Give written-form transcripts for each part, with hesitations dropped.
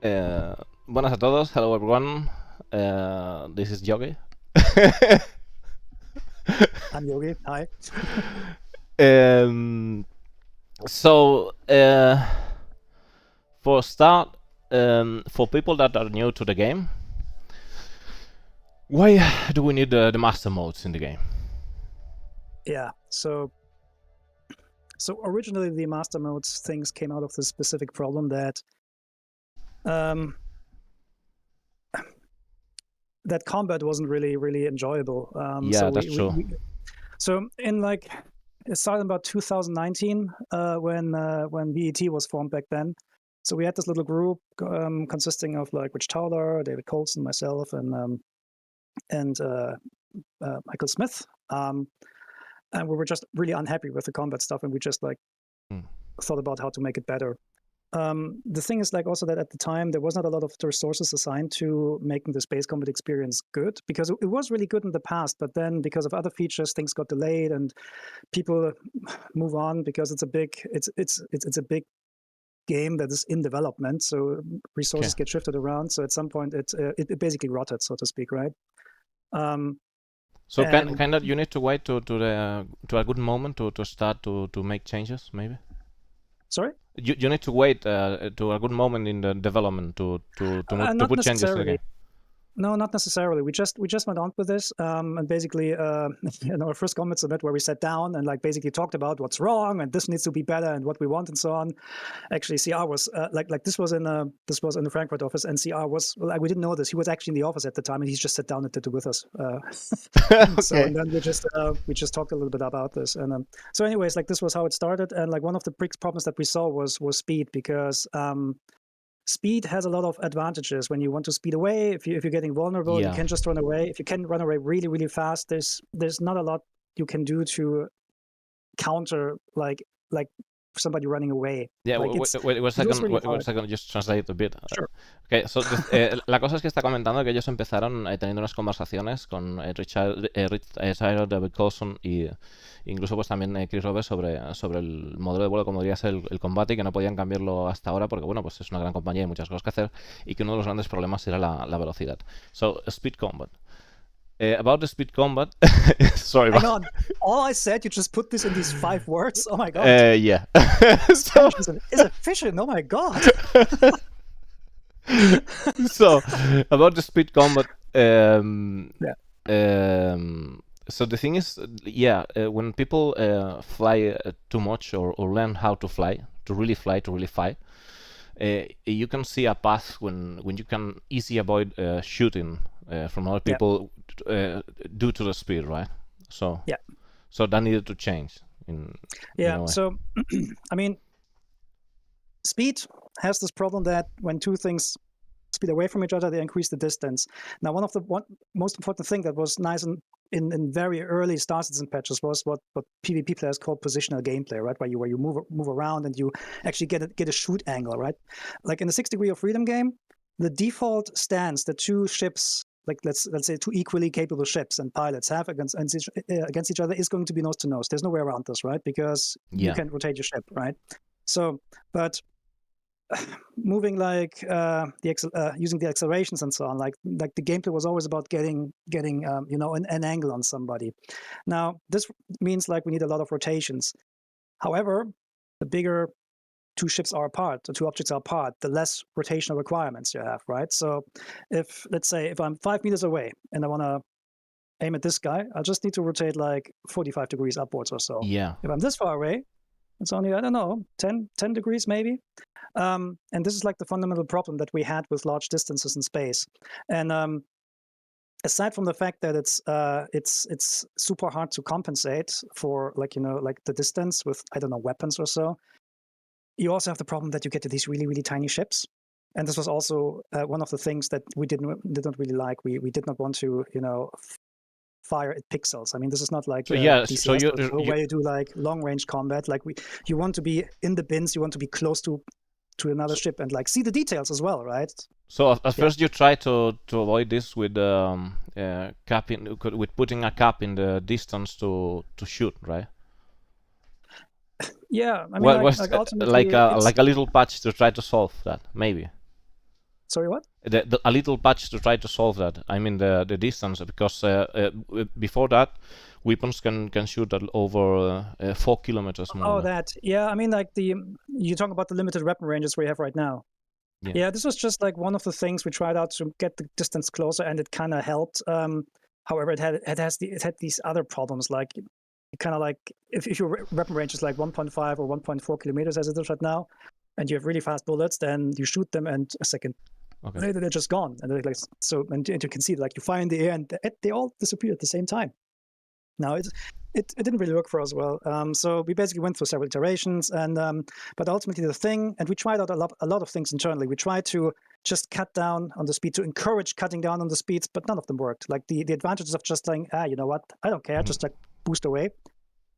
Buenas a todos. Hello everyone. This is Yogi. I'm Yogi. Hi. So, for start, for people that are new to the game, why do we need the master modes in the game? Yeah. So originally the master modes things came out of this specific problem that that combat wasn't really enjoyable. Yeah, so that's true. So in like it started about 2019 when BET was formed back then. So we had this little group consisting of like Rich Towler, David Colson, myself, and Michael Smith. And we were just really unhappy with the combat stuff, and we just like thought about how to make it better. The thing is like also that at the time there was not a lot of the resources assigned to making the space combat experience good, because it was really good in the past, but then because of other features things got delayed and people move on because it's a big game that is in development, so resources get shifted around. So at some point it basically rotted, so to speak, right? So kind of you need to wait to a good moment to start to make changes, maybe. Sorry? You need to wait to a good moment in the development to put changes again. No, not necessarily. We just went on with this, and basically, in our first combat summit where we sat down and like basically talked about what's wrong and this needs to be better and what we want and so on. Actually, CR was like this was in the Frankfurt office, and CR was like, we didn't know this. He was actually in the office at the time, and he just sat down and did it with us. Okay. So and then we just talked a little bit about this, and so anyways, like this was how it started, and like one of the big problems that we saw was speed, because speed has a lot of advantages when you want to speed away. If you're getting vulnerable, you can just run away. If you can run away really fast, there's not a lot you can do to counter like somebody running away. Yeah, like wait a second, just translate a bit. Sure. Okay, so la cosa es que está comentando que ellos empezaron teniendo unas conversaciones con Richard, David Colson y incluso pues también Chris Roberts sobre el modelo de vuelo, como debería ser el combate, y que no podían cambiarlo hasta ahora porque bueno, pues es una gran compañía y muchas cosas que hacer, y que uno de los grandes problemas era la velocidad. So, speed combat. About the speed combat, sorry. Hang on. All I said, you just put this in these 5 words. Oh my god. Yeah. So, is efficient. Oh my god. So about the speed combat. So the thing is, when people fly too much or learn how to fly, to really fly, you can see a path when you can easily avoid shooting from other people due to the speed, right? So so that needed to change. So I mean, speed has this problem that when two things speed away from each other, they increase the distance. Now, one most important thing that was nice in very early Star Citizen patches was what PvP players call positional gameplay, right? Where you move around and you actually get a shoot angle, right? Like in the 6 Degrees of Freedom game, the default stance that two ships, like let's say two equally capable ships and pilots, have against each other is going to be nose to nose. There's no way around this, right? Because you can rotate your ship, right? So, but moving like using the accelerations and so on, like the gameplay was always about getting an angle on somebody. Now this means like we need a lot of rotations. However, the bigger two ships are apart, the two objects are apart, the less rotational requirements you have, right? So if let's say if I'm 5 meters away and I want to aim at this guy, I'll just need to rotate like 45 degrees upwards or so. Yeah. If I'm this far away, it's only, I don't know, 10 degrees maybe. And this is like the fundamental problem that we had with large distances in space. And aside from the fact that it's super hard to compensate for like the distance with, I don't know, weapons or so, you also have the problem that you get to these really tiny ships. And this was also one of the things that we did not really like. We did not want to fire at pixels. I mean, this is not like DCS, where you do like long range combat. Like you want to be in the bins, you want to be close to another ship and like see the details as well, right? So at first you try to avoid this with with putting a cap in the distance to shoot, right? Yeah, I mean, like a little patch to try to solve that, maybe. Sorry, what? A little patch to try to solve that. I mean the distance, because before that, weapons can shoot at over 4 kilometers more. Oh, that. Yeah, I mean, like you talk about the limited weapon ranges we have right now. Yeah, this was just like one of the things we tried out to get the distance closer, and it kind of helped. However, it had these other problems, like kind of like if your weapon range is like 1.5 or 1.4 kilometers as it is right now, and you have really fast bullets, then you shoot them and a second later they're just gone, and they're like so. And you can see like you fire in the air and they all disappear at the same time. Now it didn't really work for us well. So we basically went through several iterations, and but ultimately the thing, and we tried out a lot of things internally. We tried to just cut down on the speed, to encourage cutting down on the speeds, but none of them worked. Like the advantages of just saying, you know what, I don't care, just like boost away,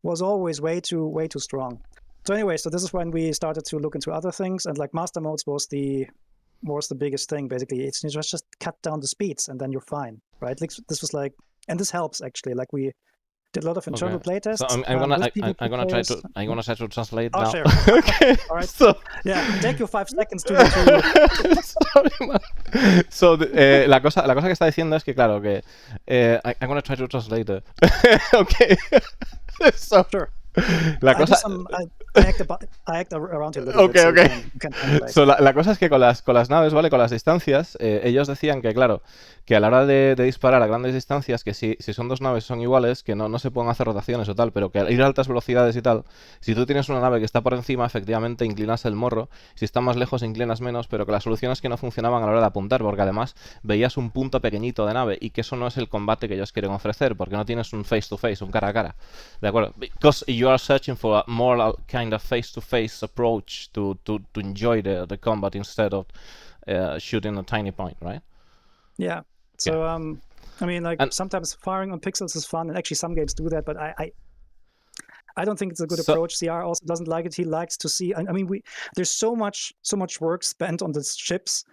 was always way too strong. So anyway, so this is when we started to look into other things, and like master modes was the biggest thing. Basically, it's just cut down the speeds, and then you're fine, right? Like, this was like, and this helps actually. Like we did a lot of internal playtests. So I'm gonna try to translate now. Sure. Okay. All right. So take your 5 seconds to Sorry, man. So la cosa que está diciendo es que claro que I'm gonna try to translate it. Okay. So sure. La cosa... I act around here a little bit. Okay. You can so, la cosa es que con las naves, ¿vale? Con las distancias, ellos decían que, claro, que a la hora de disparar a grandes distancias, que si son dos naves son iguales, que no se pueden hacer rotaciones o tal, pero que al ir a altas velocidades y tal, si tú tienes una nave que está por encima, efectivamente inclinas el morro, si está más lejos inclinas menos, pero que la solución es que no funcionaban a la hora de apuntar, porque además veías un punto pequeñito de nave, y que eso no es el combate que ellos quieren ofrecer, porque no tienes un face to face, un cara a cara, ¿de acuerdo? Because you are searching for a more kind of face to face approach to enjoy the combat instead of shooting a tiny point, right? Yeah. So I mean, like, sometimes firing on pixels is fun, and actually some games do that, but I don't think it's a good approach. CR also doesn't like it. He likes to see. I mean, there's so much work spent on the ships,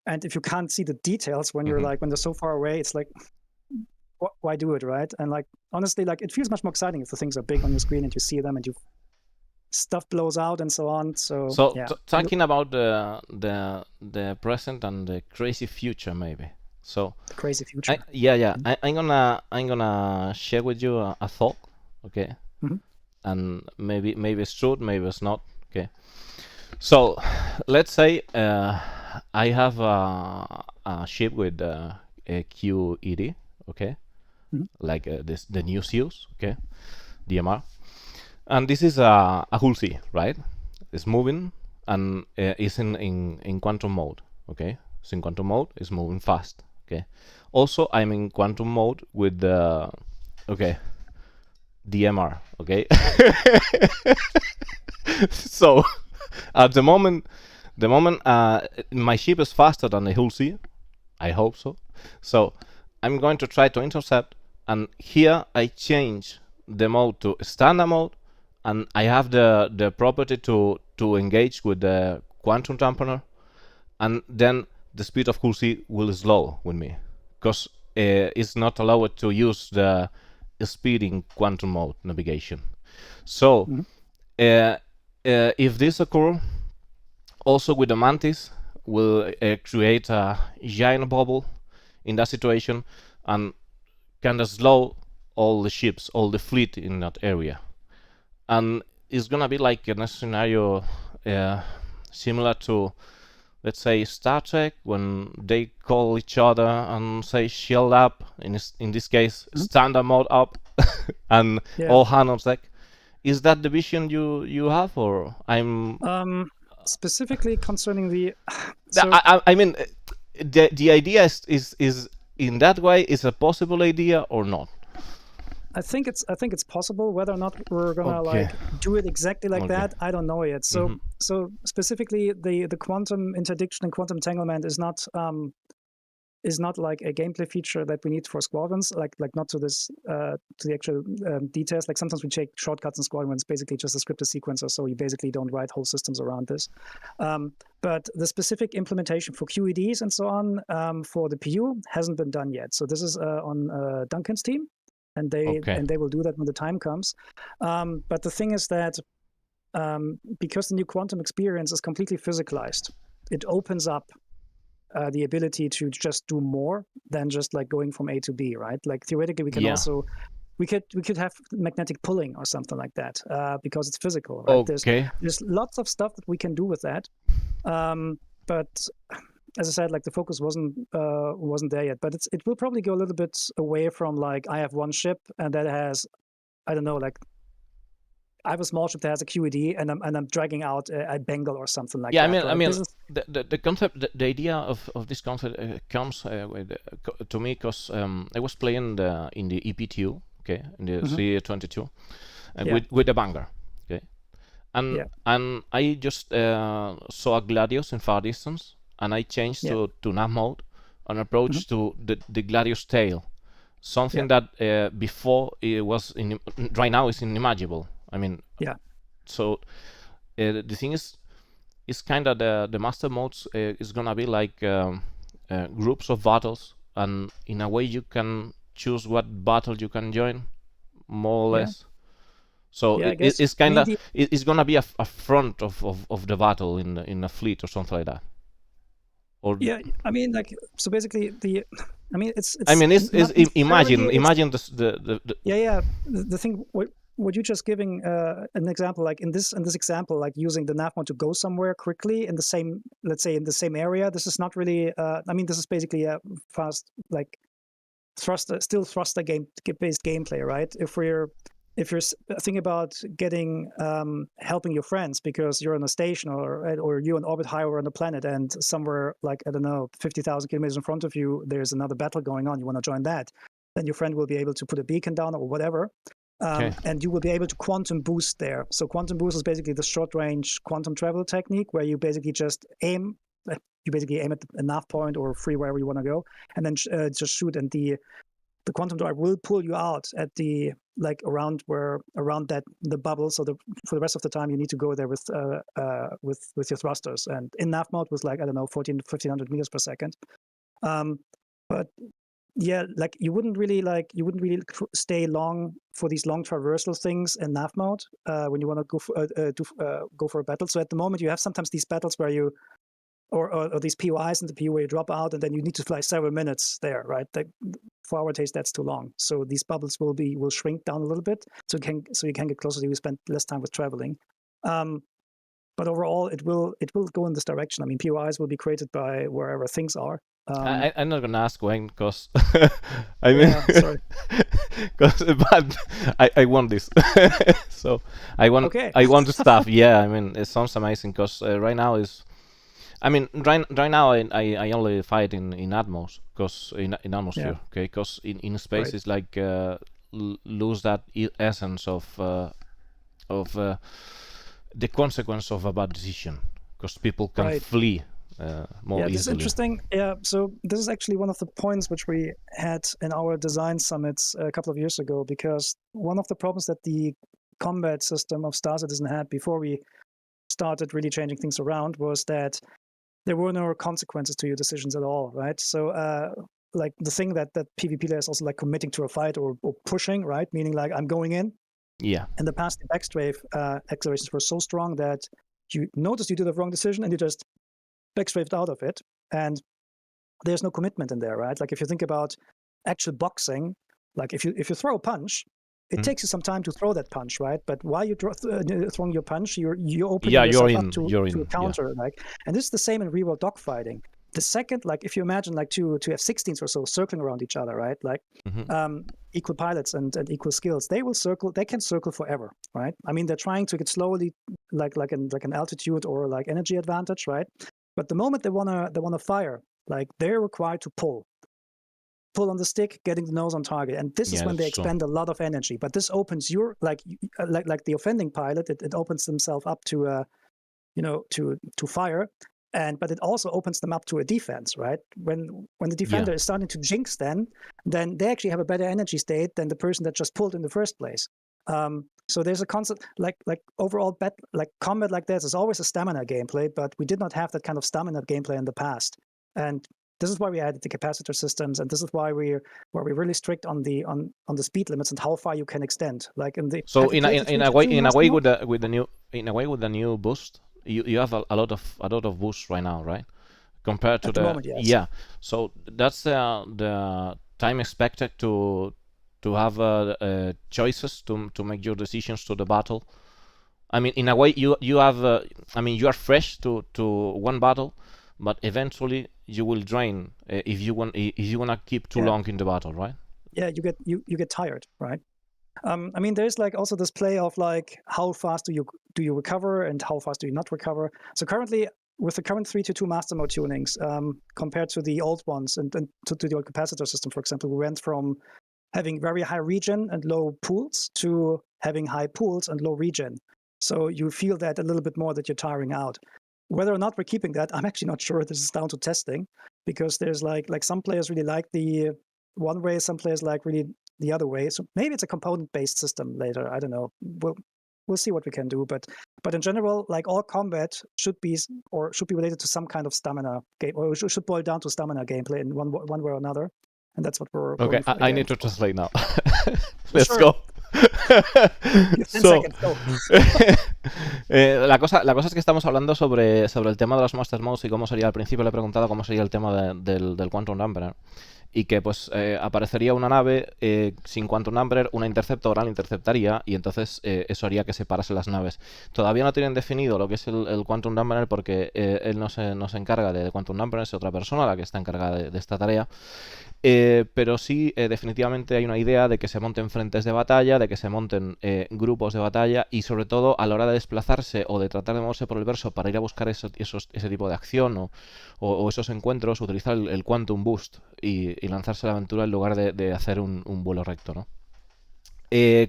and if you can't see the details when you're like when they're so far away, it's like, why do it, right? And like, honestly, like, it feels much more exciting if the things are big on your screen and you see them and stuff blows out and so on. So yeah. Talking about the present and the crazy future, maybe. So the crazy future. I'm gonna share with you a thought, okay? And maybe it's true, maybe it's not, okay? So let's say I have a ship with a QED, okay? Like the new SEALs, okay? DMR. And this is a hull C, right? It's moving and it's in quantum mode, okay? It's in quantum mode, it's moving fast, okay? Also, I'm in quantum mode with the, DMR, okay? So, at the moment, my ship is faster than the hull C. I hope so. So, I'm going to try to intercept, and here I change the mode to standard mode, and I have the property to engage with the quantum dampener, and then the speed of hull C will slow with me, because it's not allowed to use the speed in quantum mode navigation. So if this occurs, also with the Mantis, will create a giant bubble in that situation and kind of slow all the ships, all the fleet in that area. And it's gonna be like in a scenario similar to, let's say, Star Trek, when they call each other and say shield up, in this case standard mode up, and all hands on deck. Is that the vision you have, or I'm specifically concerning the I mean the idea is in that way, is a possible idea or not? I think it's possible. Whether or not we're gonna like do it exactly like that, I don't know yet. So so specifically, the quantum interdiction and quantum entanglement is not like a gameplay feature that we need for squadrons. Like not to this to the actual details. Like sometimes we take shortcuts in squadron when it's basically just a scripted sequencer, so you basically don't write whole systems around this. But the specific implementation for QEDs and so on for the PU hasn't been done yet. So this is on Duncan's team. And they will do that when the time comes. But the thing is that because the new quantum experience is completely physicalized, it opens up the ability to just do more than just like going from A to B, right? Like theoretically, we can also we could have magnetic pulling or something like that because it's physical, right? There's lots of stuff that we can do with that, but as I said, like the focus wasn't there yet. But it will probably go a little bit away from like I have one ship and that has, I don't know, like I have a small ship that has a QED and I'm dragging out a Bengal or something like that. Yeah, I mean, the concept, the idea of this concept comes to me because I was playing in the EP2, okay, in the C22, and with the Vanguard, okay, and I just saw a Gladius in far distance, and I changed to nav mode and approach to the Gladius tail, something that before it was right now is unimaginable. I mean, so the thing is kind of the master modes is gonna be like groups of battles, and in a way you can choose what battle you can join, more or less. So it's kind of it's gonna be a front of the battle in a fleet or something like that. Or I mean, like, so basically it's imagine the thing. What you're just giving an example, like in this example, like using the nav mode to go somewhere quickly in the same, let's say in the same area. This is not really. I mean, this is basically a fast, like still thruster based gameplay, right? If you're thinking about getting helping your friends because you're on a station or you're in orbit high over on the planet and somewhere like I don't know 50,000 kilometers in front of you, there's another battle going on. You want to join that, then your friend will be able to put a beacon down or whatever. And you will be able to quantum boost there. So quantum boost is basically the short-range quantum travel technique where you basically just aim. You basically aim at a nav point or free wherever you want to go, and then just shoot. And the quantum drive will pull you out at the like around the bubble. So for the rest of the time, you need to go there with your thrusters. And in nav mode was like I don't know 1,500 meters per second. But yeah, like you wouldn't really stay long for these long traversal things in nav mode when you want to go for a battle. So at the moment you have sometimes these battles where you or these POIs in the PO where you drop out and then you need to fly several minutes there, right? Like, for our taste, that's too long. So these bubbles will shrink down a little bit so you can get closer. You spend less time with traveling. But overall, it will go in this direction. I mean, POIs will be created by wherever things are. I'm not gonna ask when, because I mean, sorry. But I want this, so I want the stuff. Yeah, I mean, it sounds amazing because right now right now I only fight in Atmos because in atmosphere, okay, because in space it's like lose that essence of the consequence of a bad decision because people can flee. More easily. This is interesting. Yeah, so this is actually one of the points which we had in our design summits a couple of years ago, because one of the problems that the combat system of Star Citizen had before we started really changing things around was that there were no consequences to your decisions at all, right? So like the thing that PvP players also like committing to a fight or pushing, right? Meaning like I'm going in. Yeah. In the past, the backstrafe accelerations were so strong that you noticed you did the wrong decision and you just backstrafed out of it, and there's no commitment in there, right? Like if you think about actual boxing, like if you throw a punch, it takes you some time to throw that punch, right? But while you're throwing your punch, you open yourself up to a counter, like. And this is the same in real world dogfighting. The second, like if you imagine like two F-16s or so circling around each other, right? Like equal pilots and equal skills, they can circle forever, right? I mean, they're trying to get slowly like an altitude or like energy advantage, right? But the moment they wanna fire, like they're required to pull on the stick, getting the nose on target, and this is when they expend a lot of energy. But this opens your like the offending pilot, it opens themselves up to to fire, but it also opens them up to a defense, right? When the defender is starting to jinx, then they actually have a better energy state than the person that just pulled in the first place. So there's a concept like overall combat like this is always a stamina gameplay, but we did not have that kind of stamina gameplay in the past. And this is why we added the capacitor systems, and this is why we're really strict on the speed limits and how far you can extend. Like in the in a way with the new boost, you have a lot of boosts right now, right? compared to at the moment, yes. Yeah, so that's the time expected to have choices to make your decisions to the battle. I mean, in a way, you have I mean, you are fresh to one battle, but eventually you will drain if you wanna keep too long in the battle, right? Yeah, you get tired, right? I mean, there's like also this play of like how fast do you recover and how fast do you not recover. So currently, with the current 3-2 master mode tunings, compared to the old ones and to the old capacitor system, for example, we went from having very high regen and low pools to having high pools and low regen. So you feel that a little bit more that you're tiring out. Whether or not we're keeping that, I'm actually not sure. This is down to testing, because there's like some players really like the one way, some players like really the other way. So maybe it's a component-based system later. I don't know. We'll see what we can do. But in general, like all combat should be related to some kind of stamina game, or should boil down to stamina gameplay in one way or another. And that's what we're okay. I need to translate now. Let's go. So, la cosa es que estamos hablando sobre el tema de los Master Modes y cómo sería. Al principio le he preguntado cómo sería el tema del Quantum Number, y que pues aparecería una nave sin Quantum Number, una interceptora la interceptaría, y entonces eso haría que se parasen las naves. Todavía no tienen definido lo que es el Quantum Number, porque él no se encarga de Quantum Number, es otra persona la que está encargada de esta tarea. Pero sí, definitivamente hay una idea de que se monten frentes de batalla, de que se monten grupos de batalla, y sobre todo a la hora de desplazarse o de tratar de moverse por el verso para ir a buscar ese tipo de acción o esos encuentros, utilizar el Quantum Boost y lanzarse a la aventura en lugar de hacer un vuelo recto, ¿no?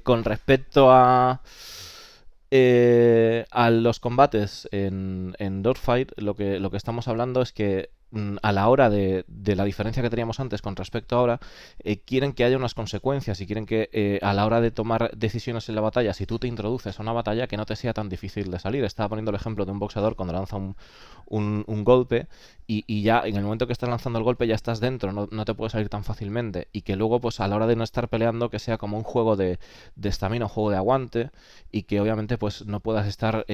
Con respecto a los combates en Dogfight, lo que estamos hablando es que a la hora de la diferencia que teníamos antes con respecto a ahora, quieren que haya unas consecuencias y quieren que a la hora de tomar decisiones en la batalla, si tú te introduces a una batalla, que no te sea tan difícil de salir. Estaba poniendo el ejemplo de un boxeador cuando lanza un golpe y ya en el momento que estás lanzando el golpe ya estás dentro, no te puedes salir tan fácilmente, y que luego pues a la hora de no estar peleando, que sea como un juego de estamina, un juego de aguante, y que obviamente pues no puedas estar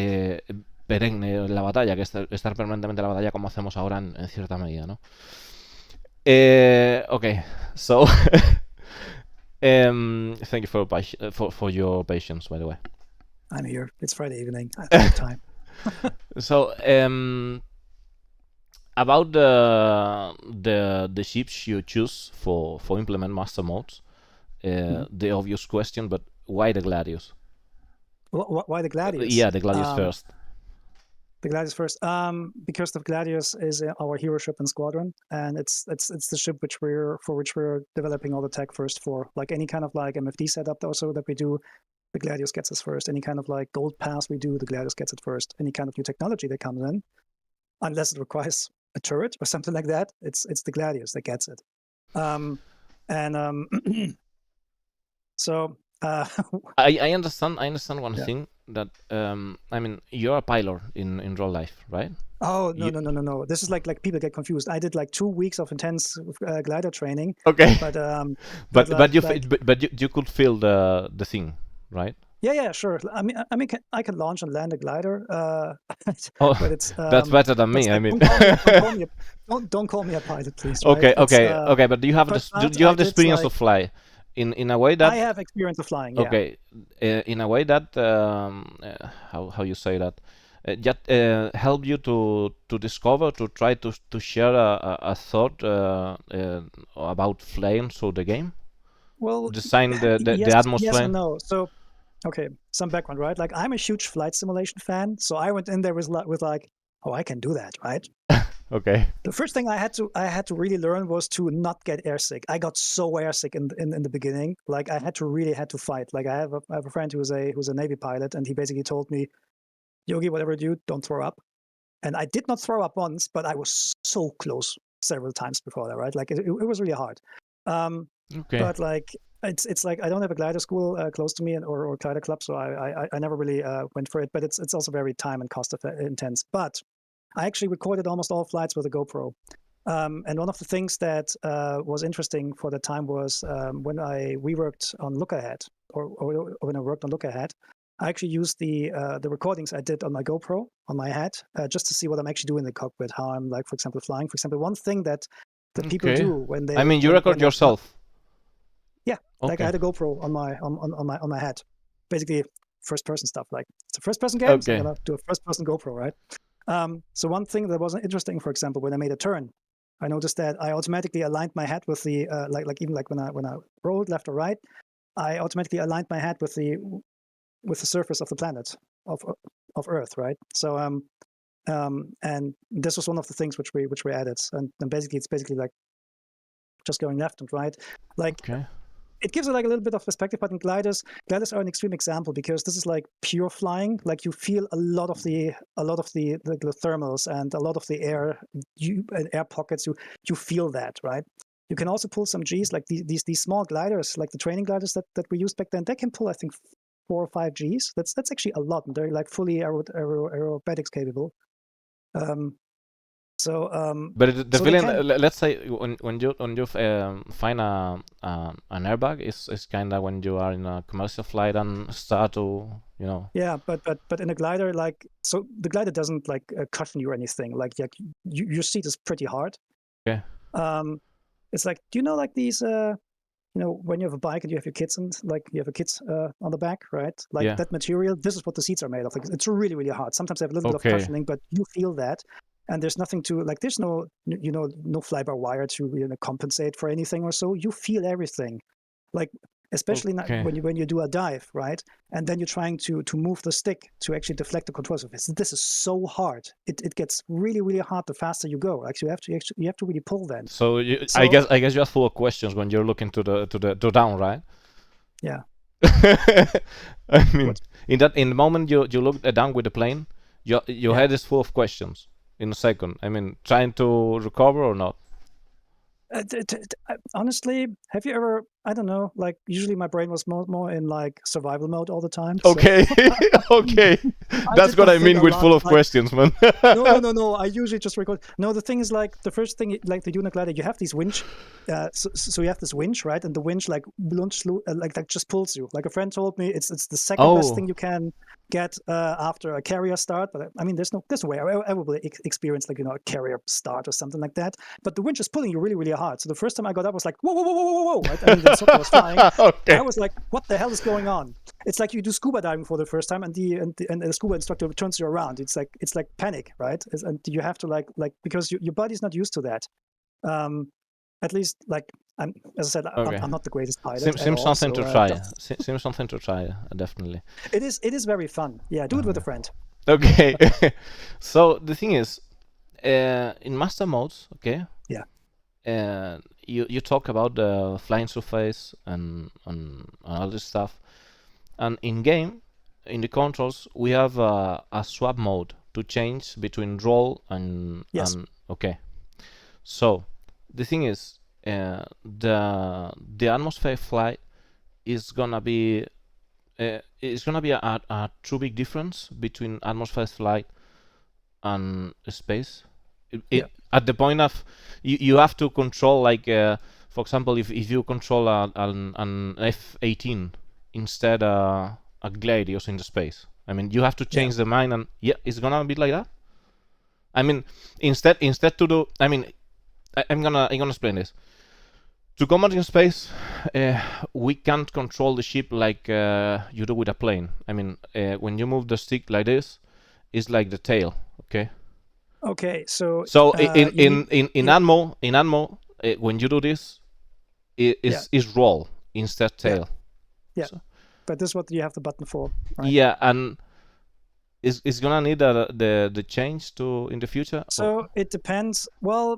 perenne en la batalla, que estar permanentemente en la batalla como hacemos ahora en cierta medida, ¿no? Okay, so thank you for your patience, by the way. I'm here. It's Friday evening. I have time. So about the ships you choose for implement master modes, the obvious question, but why the Gladius? Why the Gladius? Yeah, the Gladius first. The Gladius first, because the Gladius is our hero ship and squadron, and it's the ship for which we're developing all the tech first for. Like any kind of like MFD setup also that we do, the Gladius gets us first. Any kind of like gold pass we do, the Gladius gets it first. Any kind of new technology that comes in, unless it requires a turret or something like that, it's the Gladius that gets it. So I understand one thing, that I mean, you're a pilot in real life, right? Oh no! This is like people get confused. I did like 2 weeks of intense glider training. Okay, but you could feel the thing, right? Yeah, sure. I mean, I can launch and land a glider. But it's that's better than me. Like, I mean, don't call me a pilot, please. Okay, right? okay. But do you have the experience of fly? In a way that I have experience of flying. Yeah. Okay, in a way that how you say that, just help you to discover, to try to share a thought about flying through the game. Well, design the yes, atmosphere. Yes and no. So, okay, some background, right? Like I'm a huge flight simulation fan, so I went in there with like, oh, I can do that, right? Okay. The first thing I had to really learn was to not get airsick. I got so airsick in the beginning. Like I had to fight. Like I have a friend who's a Navy pilot, and he basically told me, Yogi, whatever you do, don't throw up. And I did not throw up once, but I was so close several times before that, right? Like it was really hard. Okay. But like it's like I don't have a glider school close to me or glider club, so I never really went for it. But it's also very time and cost intense. But I actually recorded almost all flights with a GoPro. And one of the things that was interesting for the time was when we worked on Look Ahead, or when I worked on Look Ahead, I actually used the recordings I did on my GoPro on my head just to see what I'm actually doing in the cockpit, how I'm like, for example, flying. For example, one thing that people do when they, I mean, you record yourself. Yeah, like I had a GoPro on my head, basically first-person stuff. Like it's a first-person game, so I'm gonna do a first-person GoPro, right? So one thing that was interesting, for example, when I made a turn, I noticed that I automatically aligned my head with the even when I rolled left or right, I automatically aligned my head with the surface of the planet of Earth, right? So and this was one of the things which we added, and basically it's basically like just going left and right, like. It gives it like a little bit of perspective, but in gliders are an extreme example because this is like pure flying. Like you feel a lot of the thermals and a lot of the air pockets. You feel that, right? You can also pull some Gs, like these small gliders, like the training gliders that we used back then. They can pull, I think, 4 or 5 Gs. That's actually a lot, and they're like fully aerobatics capable. But the feeling, let's say, when you find an airbag, is kind of when you are in a commercial flight and start to, you know. Yeah, but in a glider, like, so the glider doesn't like cushion you or anything. Like your seat is pretty hard. Okay. It's like, do you know like these when you have a bike and you have your kids and like you have a kids on the back, right? Like that material, this is what the seats are made of. Like it's really, really hard. Sometimes they have a little bit of cushioning, but you feel that. And there's nothing to like. There's no fly-by wire to compensate for anything or so. You feel everything, like especially when you do a dive, right? And then you're trying to move the stick to actually deflect the control surface. This is so hard. It gets really, really hard the faster you go. Actually, you have to really pull then. So I guess you're full of questions when you're looking to down, right? Yeah. I mean, in the moment you look down with the plane, your head is full of questions. In a second, I mean, trying to recover or not? Honestly, have you ever? I don't know. Like, usually my brain was more in like survival mode all the time. Okay, so. Okay, that's what I mean with full of questions, man. No. I usually just record. No, the thing is like the first thing like they do in a glider, you have these winch. So you have this winch, right? And the winch like that just pulls you. Like a friend told me, it's the second best thing you can get after a carrier start. But I mean, there's no way I ever will experience like a carrier start or something like that. But the winch is pulling you really, really hard. So the first time I got up, I was like, whoa, right? I mean, the instructor was flying. I was like, what the hell is going on? It's like you do scuba diving for the first time, and the scuba instructor turns you around. It's like panic, right? And you have to like because your body's not used to that. At least like as I said, I'm not the greatest pilot. Seems something to try. Seems something to try, definitely. It is very fun. Yeah, do it with a friend. Okay. So the thing is, in master modes, okay. Yeah. You talk about the flying surface and all this stuff, and in game, in the controls, we have a swap mode to change between roll and okay. So the thing is, the atmosphere flight is gonna be a true big difference between atmosphere flight and space. At the point of you have to control, like for example, if you control an F-18 instead a Gladius in the space, I mean, you have to change the mind, and it's gonna be like that. I mean, instead to do, I mean, I'm gonna explain this. To combat in space, we can't control the ship like you do with a plane. I mean, when you move the stick like this, it's like the tail, okay? Okay, so in Anmo, when you do this, is roll instead tail. Yeah. So. But this is what you have the button for, right? Yeah, and is gonna need the change to in the future? So it depends. Well,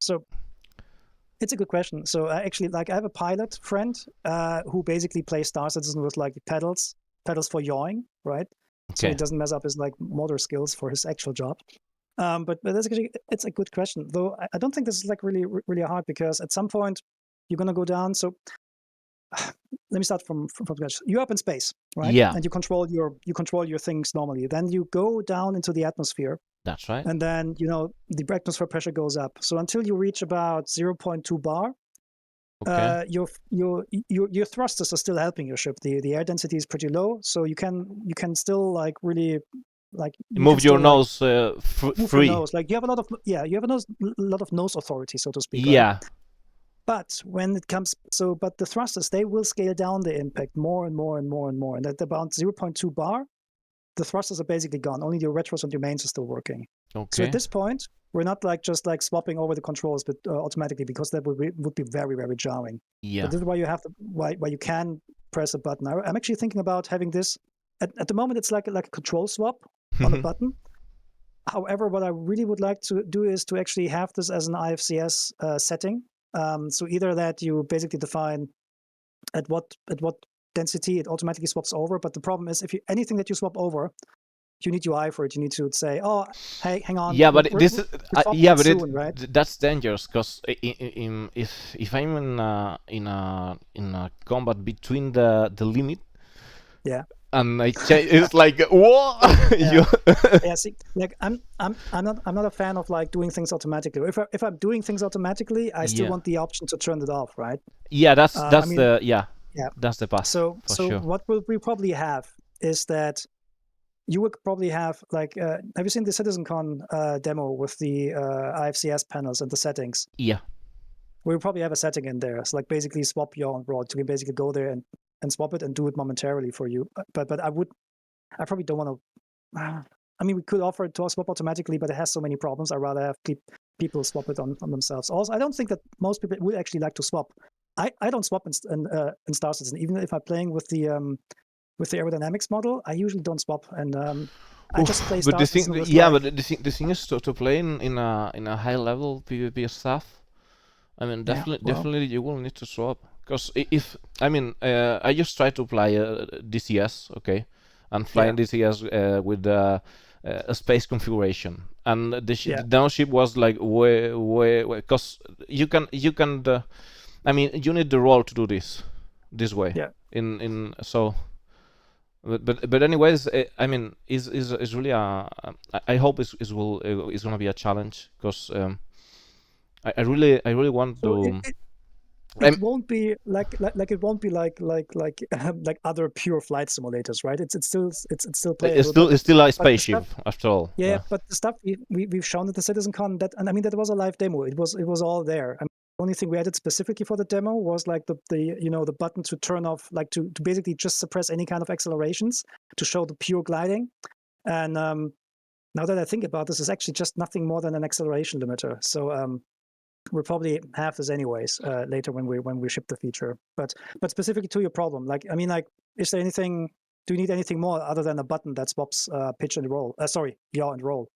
so it's a good question. So actually, like I have a pilot friend who basically plays Star Citizen with like pedals for yawing, right? Okay. So he doesn't mess up his like motor skills for his actual job. But that's actually, it's a good question, though. I don't think this is like really, really hard, because at some point you're gonna go down. So let me start from scratch. You're up in space, right? Yeah. And you control your things normally. Then you go down into the atmosphere. That's right. And then the atmosphere pressure goes up. So until you reach about 0.2 bar, your thrusters are still helping your ship. The air density is pretty low, so you can still like really like move your nose free. Your nose. Like you have a lot of nose authority, so to speak. Yeah. Right? But when it comes, but the thrusters, they will scale down the impact more and more and more and more. And at about 0.2 bar, the thrusters are basically gone. Only your retros and your mains are still working. Okay. So at this point, we're not like just like swapping over the controls, but automatically, because that would be very, very jarring. Yeah. But this is why you have why you can press a button. I'm actually thinking about having this. At the moment, it's like a control swap on a button. However, what I really would like to do is to actually have this as an IFCS setting. So either that you basically define at what density it automatically swaps over, but the problem is if anything that you swap over, you need UI for it. You need to say, oh, hey, hang on. Yeah, but right? That's dangerous, because if I'm in a combat between the limit, yeah, and it's like what? Yeah, see, like I'm not a fan of like doing things automatically. If I'm doing things automatically, I still want the option to turn it off, right? Yeah, that's that's the path. So sure. What we probably have is that you would probably have like have you seen the CitizenCon demo with the IFCS panels and the settings? Yeah. We probably have a setting in there. It's like basically swap your own rod. You can basically go there and swap it and do it momentarily for you. But I probably don't want to. I mean, we could offer it to swap automatically, but it has so many problems. I'd rather have people swap it on themselves. Also, I don't think that most people would actually like to swap. I don't swap in Star Citizen, even if I'm playing with the aerodynamics model. I usually don't swap, and I just play Star Citizen. But the thing is to play in a high level PvP stuff. I mean, definitely you will need to swap, because if I just try to play DCS, okay, and flying DCS with a space configuration, and the demo ship was like way, because you can you need the role to do this way. Yeah. But anyways, is really I hope it's gonna be a challenge, because I really want to. It won't be like other pure flight simulators, right? It's still playable. It's still a spaceship after all. Yeah, but the stuff we've shown at the CitizenCon, that was a live demo. It was all there. The only thing we added specifically for the demo was like the button to turn off, like to basically just suppress any kind of accelerations to show the pure gliding. And now that I think about this, it's actually just nothing more than an acceleration limiter. So we'll probably have this anyways later when we ship the feature. But specifically to your problem, is there anything? Do you need anything more other than a button that swaps pitch and roll? Yaw and roll.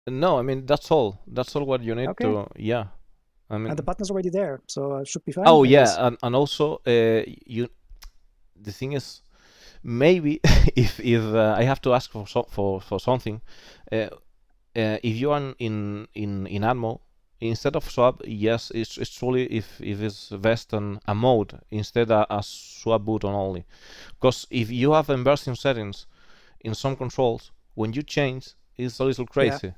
No, that's all. That's all what you need to. Yeah. And the button is already there, so it should be fine. Oh yeah, and also the thing is, maybe if I have to ask for something, if you are in Admo, instead of swap, yes, it's truly if it's best on a mode instead of a swap button only, because if you have inversion settings in some controls, when you change, it's a little crazy.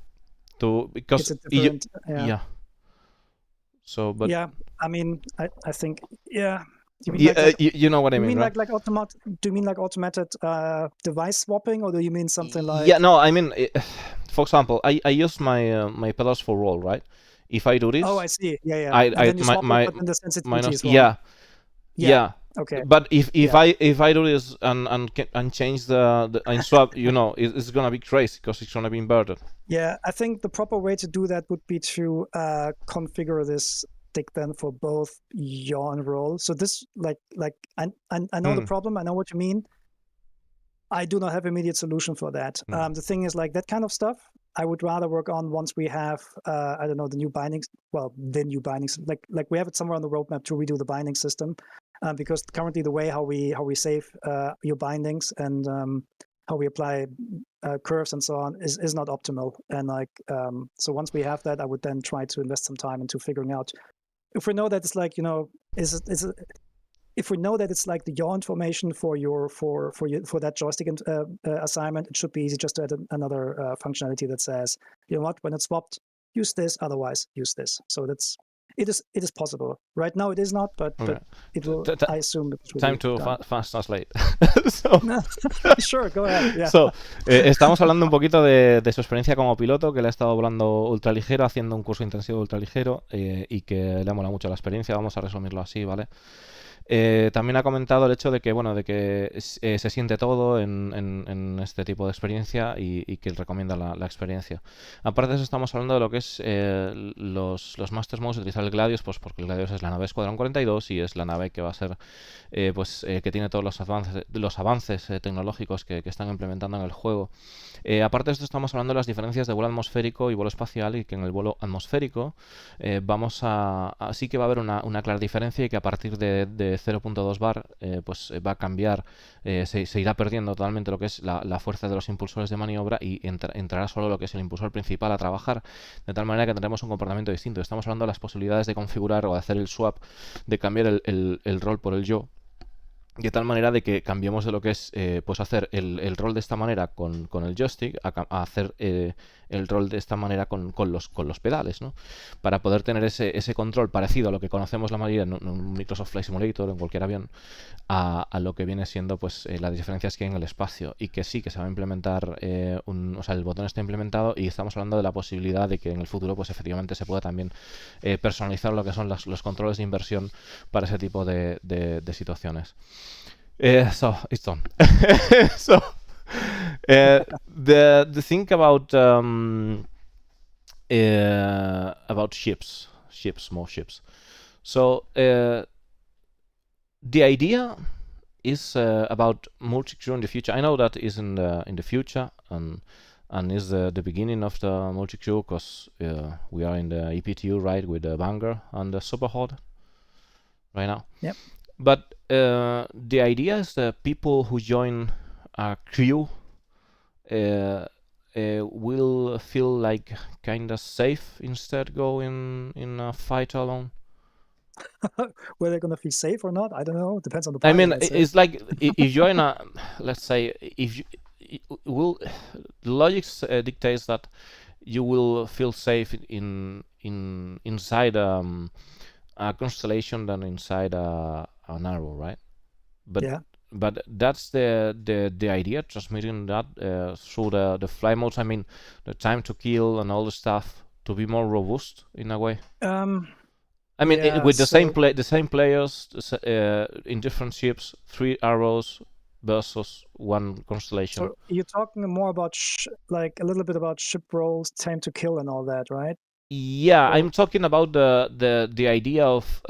Because it's different, So, but I think you know what I mean, mean right? Do you mean like automated device swapping, or do you mean something like? Yeah, no, for example, I use my pedals for roll, right? If I do this, oh, I see, yeah, then you swap it, but then the sensitivity as well. Yeah. Okay. But if I do this and change and swap, it's gonna be crazy, because it's gonna be inverted. Yeah, I think the proper way to do that would be to configure this stick then for both yaw and roll. So this I know the problem. I know what you mean. I do not have immediate solution for that. The thing is, like, that kind of stuff, I would rather work on once we have I don't know, the new bindings. Well, the new bindings, like we have it somewhere on the roadmap to redo the binding system, because currently the way how we save your bindings and how we apply curves and so on is not optimal. And so once we have that, I would then try to invest some time into figuring out if we know that it's like, if we know that it's like the yaw information for that joystick assignment, it should be easy just to add another functionality that says, you know what, when it's swapped, use this, otherwise use this. So it is possible. Right now it is not, but it will. I assume it will time be to done. fast translate. Sure, go ahead. Yeah. Estamos hablando un poquito de su experiencia como piloto, que le ha estado volando ultraligero, haciendo un curso intensivo de ultraligero y que le ha molado mucho la experiencia. Vamos a resumirlo así, ¿vale? También ha comentado el hecho de que, bueno, de que se siente todo en este tipo de experiencia y que él recomienda la experiencia. Aparte de eso, estamos hablando de lo que es los Master Modes, utilizar el Gladius, pues porque el Gladius es la nave Escuadrón 42 y es la nave que va a ser, que tiene todos los avances tecnológicos que están implementando en el juego. Aparte de esto, estamos hablando de las diferencias de vuelo atmosférico y vuelo espacial, y que en el vuelo atmosférico sí que va a haber una clara diferencia, y que a partir de 0.2 bar pues va a cambiar, se irá perdiendo totalmente lo que es la fuerza de los impulsores de maniobra, y entrará solo lo que es el impulsor principal a trabajar, de tal manera que tendremos un comportamiento distinto. Estamos hablando de las posibilidades de configurar o de hacer el swap, de cambiar el rol por el yo, de tal manera de que cambiemos de lo que es pues hacer el rol de esta manera con el joystick a hacer el rol de esta manera con los pedales, ¿no? Para poder tener ese control parecido a lo que conocemos la mayoría en un Microsoft Flight Simulator, en cualquier avión, a lo que viene siendo pues las diferencias que hay en el espacio. Y que sí, que se va a implementar o sea, el botón está implementado, y estamos hablando de la posibilidad de que en el futuro pues efectivamente se pueda también personalizar lo que son los controles de inversión para ese tipo de situaciones. So it's done. So the thing about more ships. So the idea is about multi-crew in the future. I know that is in the future, and is the beginning of the multi-crew, because we are in the EPTU, right, with the Vanguard and the Superhorde right now. Yep. But the idea is that people who join a crew will feel like kind of safe instead going in a fight alone. Whether they're gonna feel safe or not, I don't know. It depends on the pilot. pilot. I mean, it's like if you're in a, let's say, if you logic dictates that you will feel safe inside a constellation than inside an arrow, right? But yeah. But that's the idea, transmitting that through the fly modes. I mean, the time to kill and all the stuff to be more robust in a way. I mean, with the same players in different ships, 3 arrows versus 1 constellation. So you're talking more about like a little bit about ship roles, time to kill, and all that, right? Yeah, I'm talking about the idea of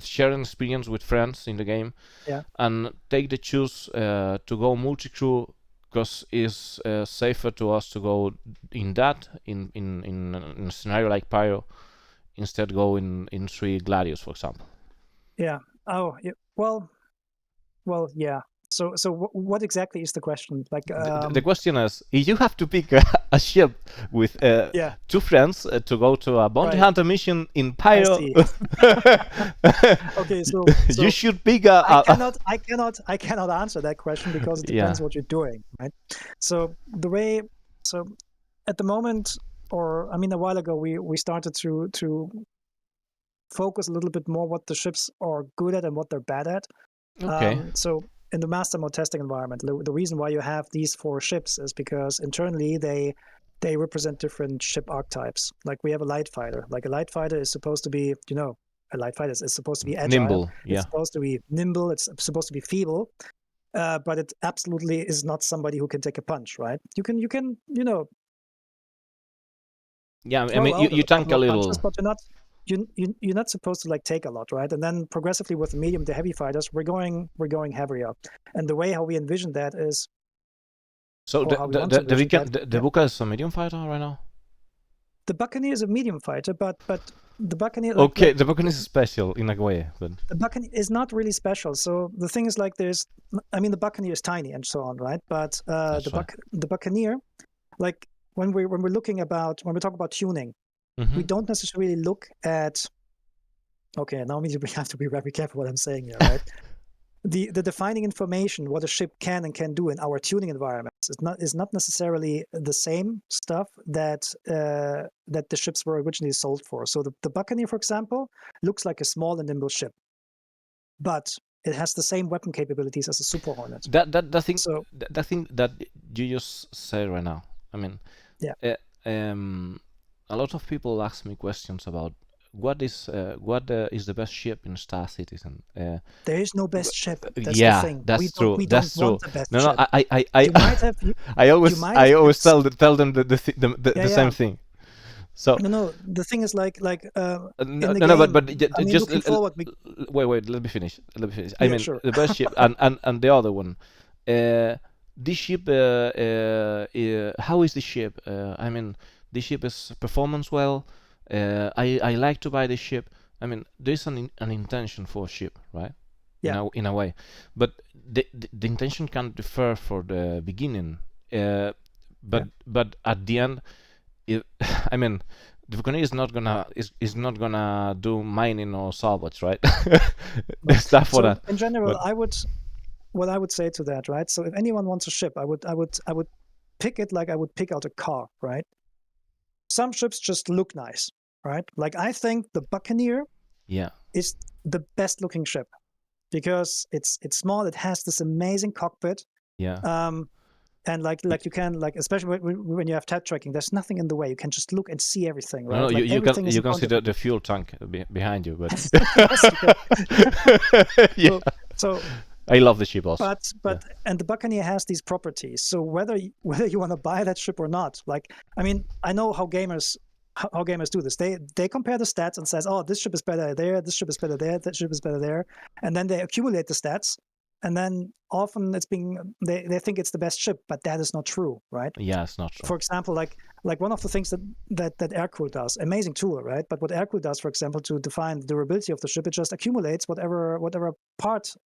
sharing experience with friends in the game, and take the choose to go multi-crew, because it's safer to us to go in a scenario like Pyro, instead go in 3 Gladius, for example. Yeah. Oh, yeah. Well, yeah. So what exactly is the question? Like the question is, if you have to pick a ship with 2 friends to go to a bounty hunter mission in Pyro, okay, so you should pick I cannot answer that question, because it depends what you're doing, right? So at the moment, or I mean, a while ago, we started to focus a little bit more what the ships are good at and what they're bad at. Okay. So in the master mode testing environment, the reason why you have these 4 ships is because internally they represent different ship archetypes. Like we have a light fighter. Like a light fighter is supposed to be, a light fighter is supposed to be agile. Nimble, yeah. It's supposed to be nimble. It's supposed to be feeble. But it absolutely is not somebody who can take a punch, right? You can. Yeah, I mean, you tank a little. Punches, but you're not supposed to like take a lot, right? And then progressively with the medium to heavy fighters, we're going heavier. And the way how we envision that is. So the Bucca is a medium fighter right now. The Buccaneer is a medium fighter, but the Buccaneer. Okay, the Buccaneer is special in a way, but the Buccaneer is not really special. So the thing is, like, the Buccaneer is tiny and so on, right? But the Buccaneer, like when we talk about tuning. Mm-hmm. We don't necessarily look at. Okay, now we have to be very careful what I'm saying here, right? The defining information, what a ship can and can do in our tuning environments, ships is not necessarily the same stuff that the ships were originally sold for. So the Buccaneer, for example, looks like a small and nimble ship, but it has the same weapon capabilities as a Super Hornet. The thing that you just said right now. I mean, a lot of people ask me questions about what is the best ship in Star Citizen. There is no best ship. That's yeah, the thing. that's true. We that's don't true. Want the best no, ship. I might have. I always tell them the same thing. So no, the thing is like no, game, but just looking forward. Wait, let me finish. I mean, sure. The best ship and the other one. This ship, how is the ship? I mean, this ship is performance well. I like to buy this ship. I mean, there's an intention for a ship, right? Yeah. In a way, but the intention can differ for the beginning. But at the end, I mean, the Buccaneer is not gonna do mining or salvage, right? Stuff for that. In general, what I would say to that, right? So if anyone wants a ship, I would pick it like I would pick out a car, right? Some ships just look nice, right? Like I think the Buccaneer is the best looking ship because it's small, it has this amazing cockpit. And like you can, like, especially when you have tab tracking, there's nothing in the way. You can just look and see everything, right? No, like you can see the fuel tank behind you, but So I love the ship also. But and the Buccaneer has these properties. So whether you want to buy that ship or not, like, I mean, I know how gamers do this. They compare the stats and says, oh, this ship is better there, this ship is better there, that ship is better there, and then they accumulate the stats. And then often they think it's the best ship, but that is not true, right? Yeah, it's not true. For example, like one of the things that aircool does, amazing tool, right? But what aircool does, for example, to define the durability of the ship, it just accumulates whatever parts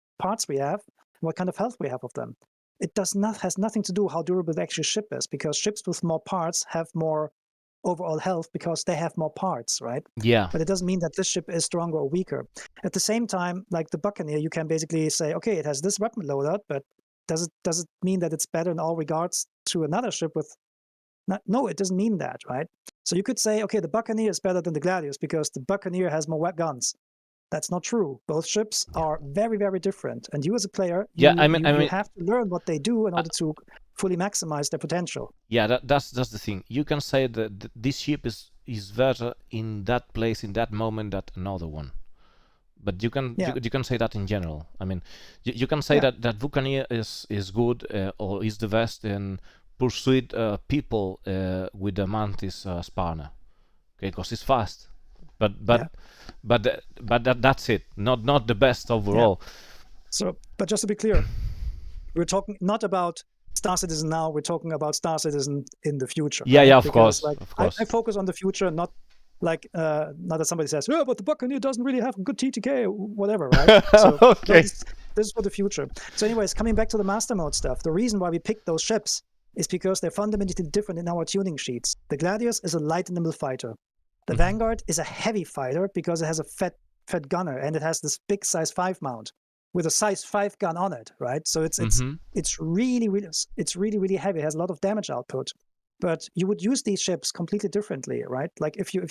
we have, what kind of health we have of them. It has nothing to do how durable the actual ship is, because ships with more parts have more overall health because they have more parts, right? Yeah. But it doesn't mean that this ship is stronger or weaker. At the same time, like the Buccaneer, you can basically say, okay, it has this weapon loadout, but does it mean that it's better in all regards to another ship with? No, it doesn't mean that, right? So you could say, okay, the Buccaneer is better than the Gladius because the Buccaneer has more guns. That's not true. Both ships are very, very different. And you as a player, you have to learn what they do in order to fully maximize their potential. Yeah, that's the thing. You can say that this ship is better in that place, in that moment, than another one. But you can say that in general. I mean, you can say that Buccaneer is good or is the best in pursuit people with the Mantis Sparner, okay, because it's fast. But that's it. Not the best overall. Yeah. So, but just to be clear, we're talking not about Star Citizen now. We're talking about Star Citizen in the future. Yeah, right? yeah, of course. I focus on the future, not like not that somebody says, "Oh, but the Buccaneer doesn't really have good TTK," or whatever, right? So okay. This is for the future. So, anyways, coming back to the master mode stuff, the reason why we picked those ships is because they're fundamentally different in our tuning sheets. The Gladius is a light and nimble fighter. The Vanguard is a heavy fighter because it has a fat gunner and it has this big size 5 mount with a size 5 gun on it, right? So it's really heavy. It has a lot of damage output. But you would use these ships completely differently, right? Like if you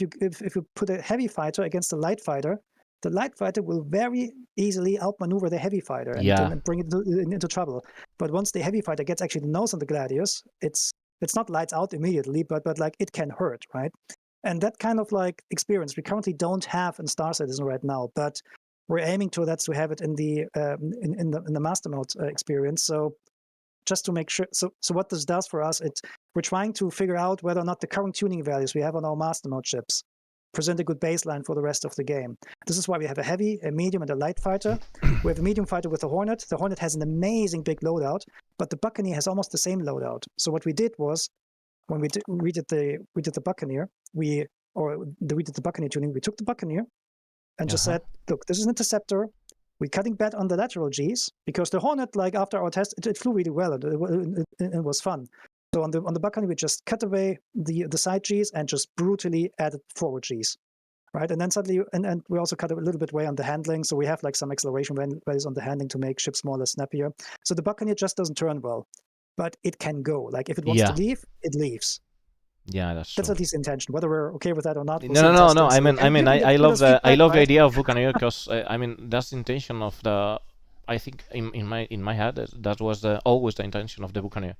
put a heavy fighter against a light fighter, the light fighter will very easily outmaneuver the heavy fighter and bring it into trouble. But once the heavy fighter gets actually the nose on the Gladius, it's not lights out immediately, but like it can hurt, right? And that kind of like experience we currently don't have in Star Citizen right now, but we're aiming to have it in the in the master mode experience. So just to make sure, so what this does for us, we're trying to figure out whether or not the current tuning values we have on our master mode ships present a good baseline for the rest of the game. This is why we have a heavy, a medium, and a light fighter. We have a medium fighter with the Hornet. The Hornet has an amazing big loadout, but the Buccaneer has almost the same loadout. So what we did was, when we did the Buccaneer, we did the Buccaneer tuning. We took the Buccaneer and just said, look, this is an interceptor. We're cutting back on the lateral Gs because the Hornet, like after our test, it flew really well and it was fun. So on the Buccaneer, we just cut away the side Gs and just brutally added forward Gs, right? And then suddenly, and we also cut a little bit away on the handling. So we have like some acceleration values on the handling to make ships more or less snappier. So the Buccaneer just doesn't turn well. but it can go. Like if it wants to leave, it leaves. Yeah, that's at least the intention. Whether we're okay with that or not, we'll no. I love the idea of Buccaneer, because I mean that's the intention of the. I think in my head that was always the intention of the Buccaneer,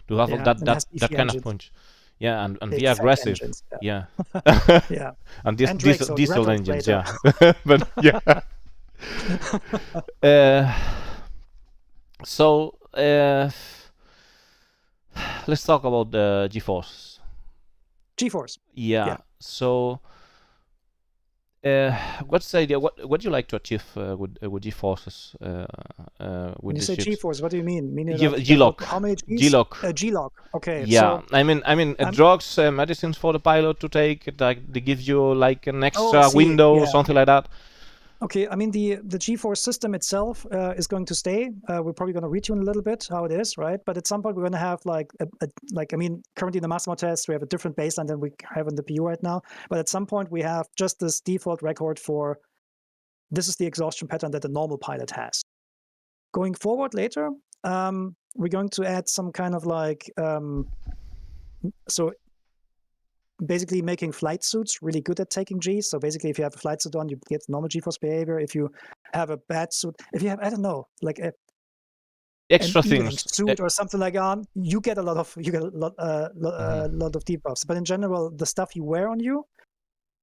to have that kind of punch. Yeah, and be aggressive. Engines, yeah. Yeah. And diesel engines, yeah. But yeah. So let's talk about the G-Force. G-Force. Yeah. So what's the idea? What do you like to achieve with G-Forces? When you say G-Force, what do you mean? G-Lock. How many Gs? G-Lock. G-Lock. Okay. Yeah. So, I mean, drugs, medicines for the pilot to take. Like they give you like an extra window, something like that. Okay, I mean the G-Force system itself is going to stay. We're probably going to retune a little bit how it is, right? But at some point we're going to have currently in the master mode test we have a different baseline than we have in the PU right now. But at some point we have just this default record for this is the exhaustion pattern that the normal pilot has. Going forward later, we're going to add some kind of basically making flight suits really good at taking G's. So basically, if you have a flight suit on, you get normal G-force behavior. If you have a bad suit, if you have, I don't know, like extra things suit or something like on, you get a lot of lot of debuffs. But in general, the stuff you wear on you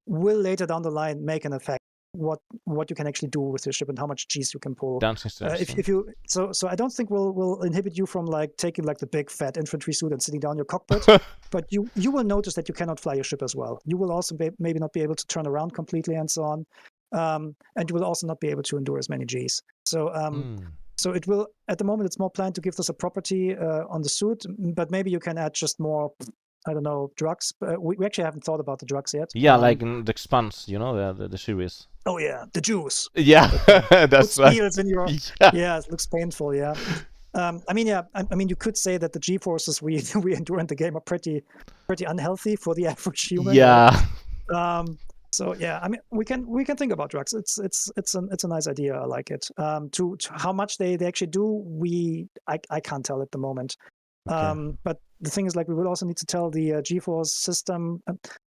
will later down the line make an effect. What you can actually do with your ship and how much G's you can pull. If you so I don't think we'll inhibit you from like taking like the big fat infantry suit and sitting down your cockpit, but you will notice that you cannot fly your ship as well. You will also maybe not be able to turn around completely and so on, and you will also not be able to endure as many G's. So so it will at the moment it's more planned to give this a property on the suit, but maybe you can add just more. I don't know, drugs. We actually haven't thought about the drugs yet. Yeah, like in the Expanse, you know, the series. Oh yeah, the juice. Yeah, that's right. In your, yeah, it looks painful. Yeah, I mean, you could say that the G-forces we endure in the game are pretty unhealthy for the average human. Yeah. Right? So yeah, I mean, we can think about drugs. It's a nice idea. I like it. To how much they actually do, I can't tell at the moment. Okay. But the thing is, like, we will also need to tell the G-force system,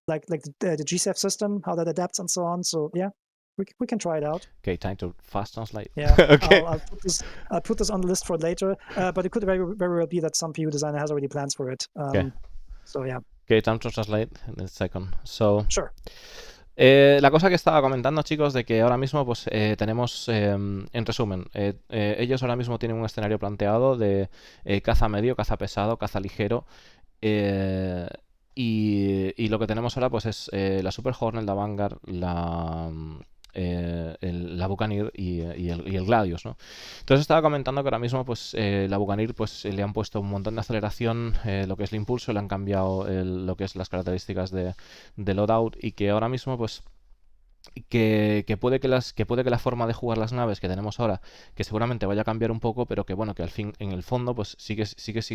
like the GCF system, how that adapts and so on. So yeah, we can try it out. Okay, time to fast translate. Yeah. Okay. I'll put this on the list for later. But it could very well be that some PU designer has already plans for it. Okay. So yeah. Okay, time to translate in a second. So. Sure. La cosa que estaba comentando, chicos, de que ahora mismo pues tenemos, en resumen, ellos ahora mismo tienen un escenario planteado de caza medio, caza pesado, caza ligero, y lo que tenemos ahora pues es la Super Hornet, la Vanguard, la Buccaneer y el Gladius, ¿no? Entonces estaba comentando que ahora mismo pues la Buccaneer pues le han puesto un montón de aceleración, lo que es el impulso, le han cambiado lo que es las características de loadout, y que ahora mismo pues que puede que la forma de jugar las naves que tenemos ahora, que seguramente vaya a cambiar un poco, pero que bueno, que al fin en el fondo pues sigue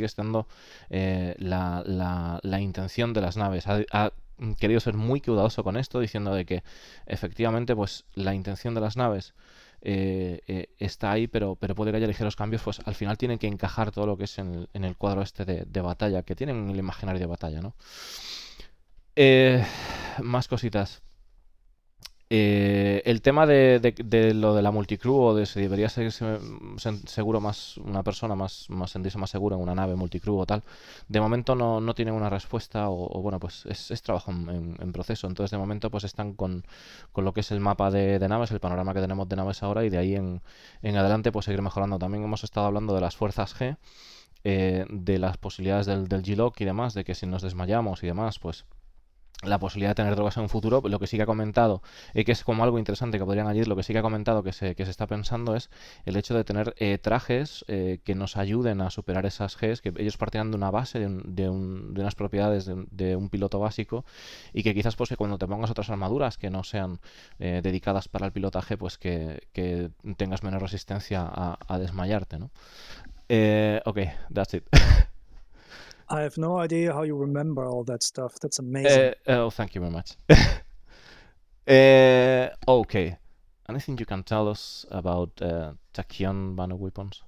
estando la intención de las naves. Ha querido ser muy cuidadoso con esto, diciendo de que efectivamente pues la intención de las naves está ahí, pero puede que haya ligeros cambios, pues al final tienen que encajar todo lo que es en el cuadro este de batalla, que tienen en el imaginario de batalla, ¿no? Más cositas. El tema de lo de la multicrew, o de si debería ser seguro más una persona, más sentirse más seguro en una nave multicrew o tal, de momento no tienen una respuesta, o bueno, pues es trabajo en proceso. Entonces de momento pues están con lo que es el mapa de naves, el panorama que tenemos de naves ahora, y de ahí en adelante pues seguir mejorando. También hemos estado hablando de las fuerzas G, de las posibilidades del G-Lock y demás, de que si nos desmayamos y demás, pues la posibilidad de tener drogas en un futuro. Lo que sí que ha comentado, que es como algo interesante que podrían añadir, lo que sí que ha comentado que se está pensando es el hecho de tener trajes que nos ayuden a superar esas Gs, que ellos partirán de una base, de unas propiedades de un piloto básico, y que quizás pues que cuando te pongas otras armaduras que no sean dedicadas para el pilotaje, pues que tengas menos resistencia a desmayarte, ¿no? Okay, that's it. I have no idea how you remember all that stuff. That's amazing. Thank you very much. Okay. Anything you can tell us about tachyon banner weapons?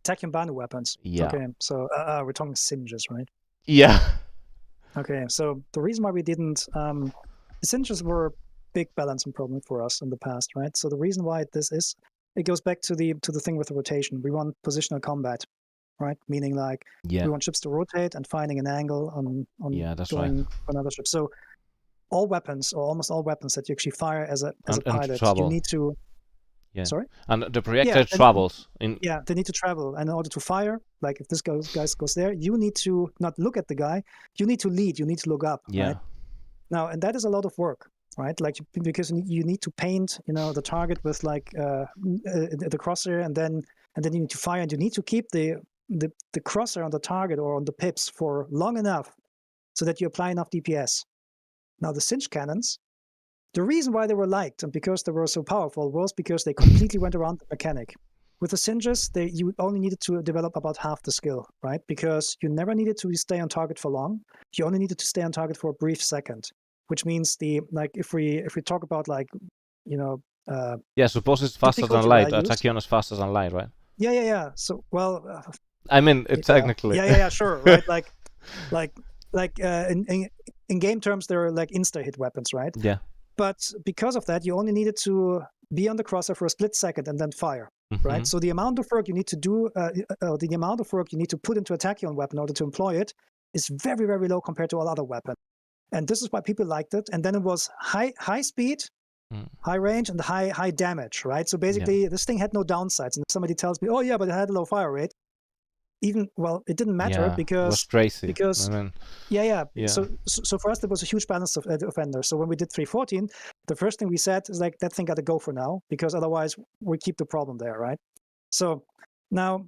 Tachyon Banu weapons. Yeah. Okay, so we're talking singes, right? Yeah. Okay, so the reason why we didn't, the singes were a big balancing problem for us in the past, right? So the reason why this is, it goes back to the thing with the rotation. We want positional combat, right? Meaning like we want ships to rotate and finding an angle on that's going right. for another ship. So all weapons, or almost all weapons that you actually fire as a pilot, you need to. Yeah. Sorry. And the projector travels. Yeah, they need to travel, and in order to fire, like if this guy goes there, you need to not look at the guy. You need to lead. You need to look up. Yeah. Right? Now, and that is a lot of work, right? Like because you need to paint, the target with like the crosshair, and then you need to fire, and you need to keep the crosshair on the target or on the pips for long enough so that you apply enough DPS. Now, the Singe cannons, the reason why they were liked and because they were so powerful was because they completely went around the mechanic. With the Singes, you only needed to develop about half the skill, right? Because you never needed to stay on target for long. You only needed to stay on target for a brief second, which means if we talk about suppose it's faster than light. Tachyon is faster than light, right? Yeah. So I mean, technically. Yeah, sure, right? In game terms, they're like insta-hit weapons, right? Yeah. But because of that, you only needed to be on the crosshair for a split second and then fire, right? So the amount of work you need to do, the amount of work you need to put into a tachyon weapon in order to employ it is very, very low compared to all other weapons. And this is why people liked it. And then it was high speed, high range, and high damage, right? So basically, this thing had no downsides. And if somebody tells me, oh yeah, but it had a low fire rate, it didn't matter because it was crazy. Because yeah. So for us, there was a huge balance of offenders. So when we did 314, the first thing we said is like, that thing got to go for now, because otherwise we keep the problem there, right? So now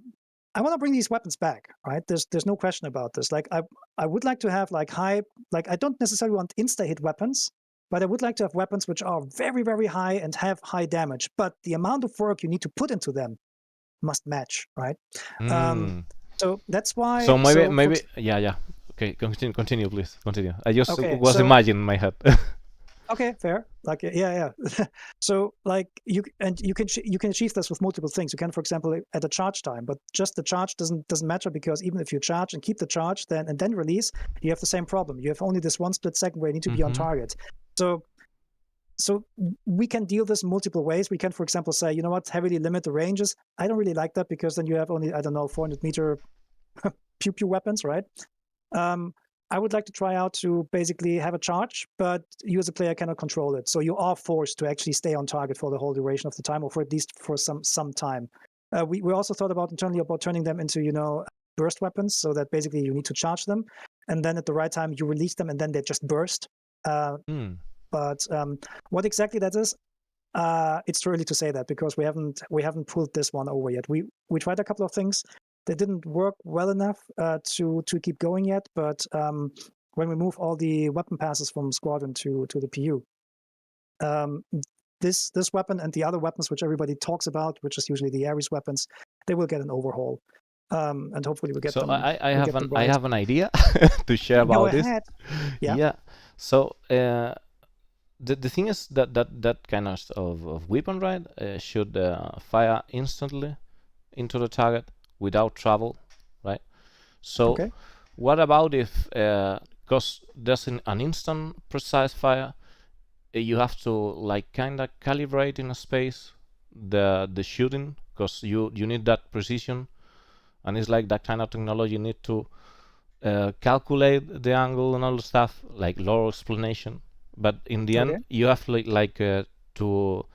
I want to bring these weapons back, right? There's no question about this. Like I would like to have like I don't necessarily want insta-hit weapons, but I would like to have weapons which are very, very high and have high damage. But the amount of work you need to put into them must match, right? So that's why. So maybe yeah. Okay, continue, please. Continue. I just was imagining in my head. Okay, fair. Like yeah. So like you can achieve this with multiple things. You can, for example, at a charge time, but just the charge doesn't matter, because even if you charge and keep the charge and then release, you have the same problem. You have only this one split second where you need to be on target. So we can deal this in multiple ways. We can, for example, say, you know what, heavily limit the ranges. I don't really like that, because then you have only, 400 meter pew weapons, right? I would like to try out to basically have a charge, but you as a player cannot control it. So you are forced to actually stay on target for the whole duration of the time, or for at least for some time. We also thought internally about turning them into, burst weapons, so that basically you need to charge them, and then at the right time you release them, and then they just burst. But what exactly that is, it's too early to say that, because we haven't pulled this one over yet. We tried a couple of things. They didn't work well enough to keep going yet. But when we move all the weapon passes from Squadron to the PU, this weapon and the other weapons which everybody talks about, which is usually the Ares weapons, they will get an overhaul. And hopefully we get them. So I have an idea to share about this. Yeah. So the thing is that kind of weapon, right, should fire instantly into the target without travel, right? So what about if, because there's an instant precise fire, you have to like kind of calibrate in a space the shooting, because you need that precision, and it's like that kind of technology. You need to calculate the angle and all the stuff, like lower explanation. But in the end, you have to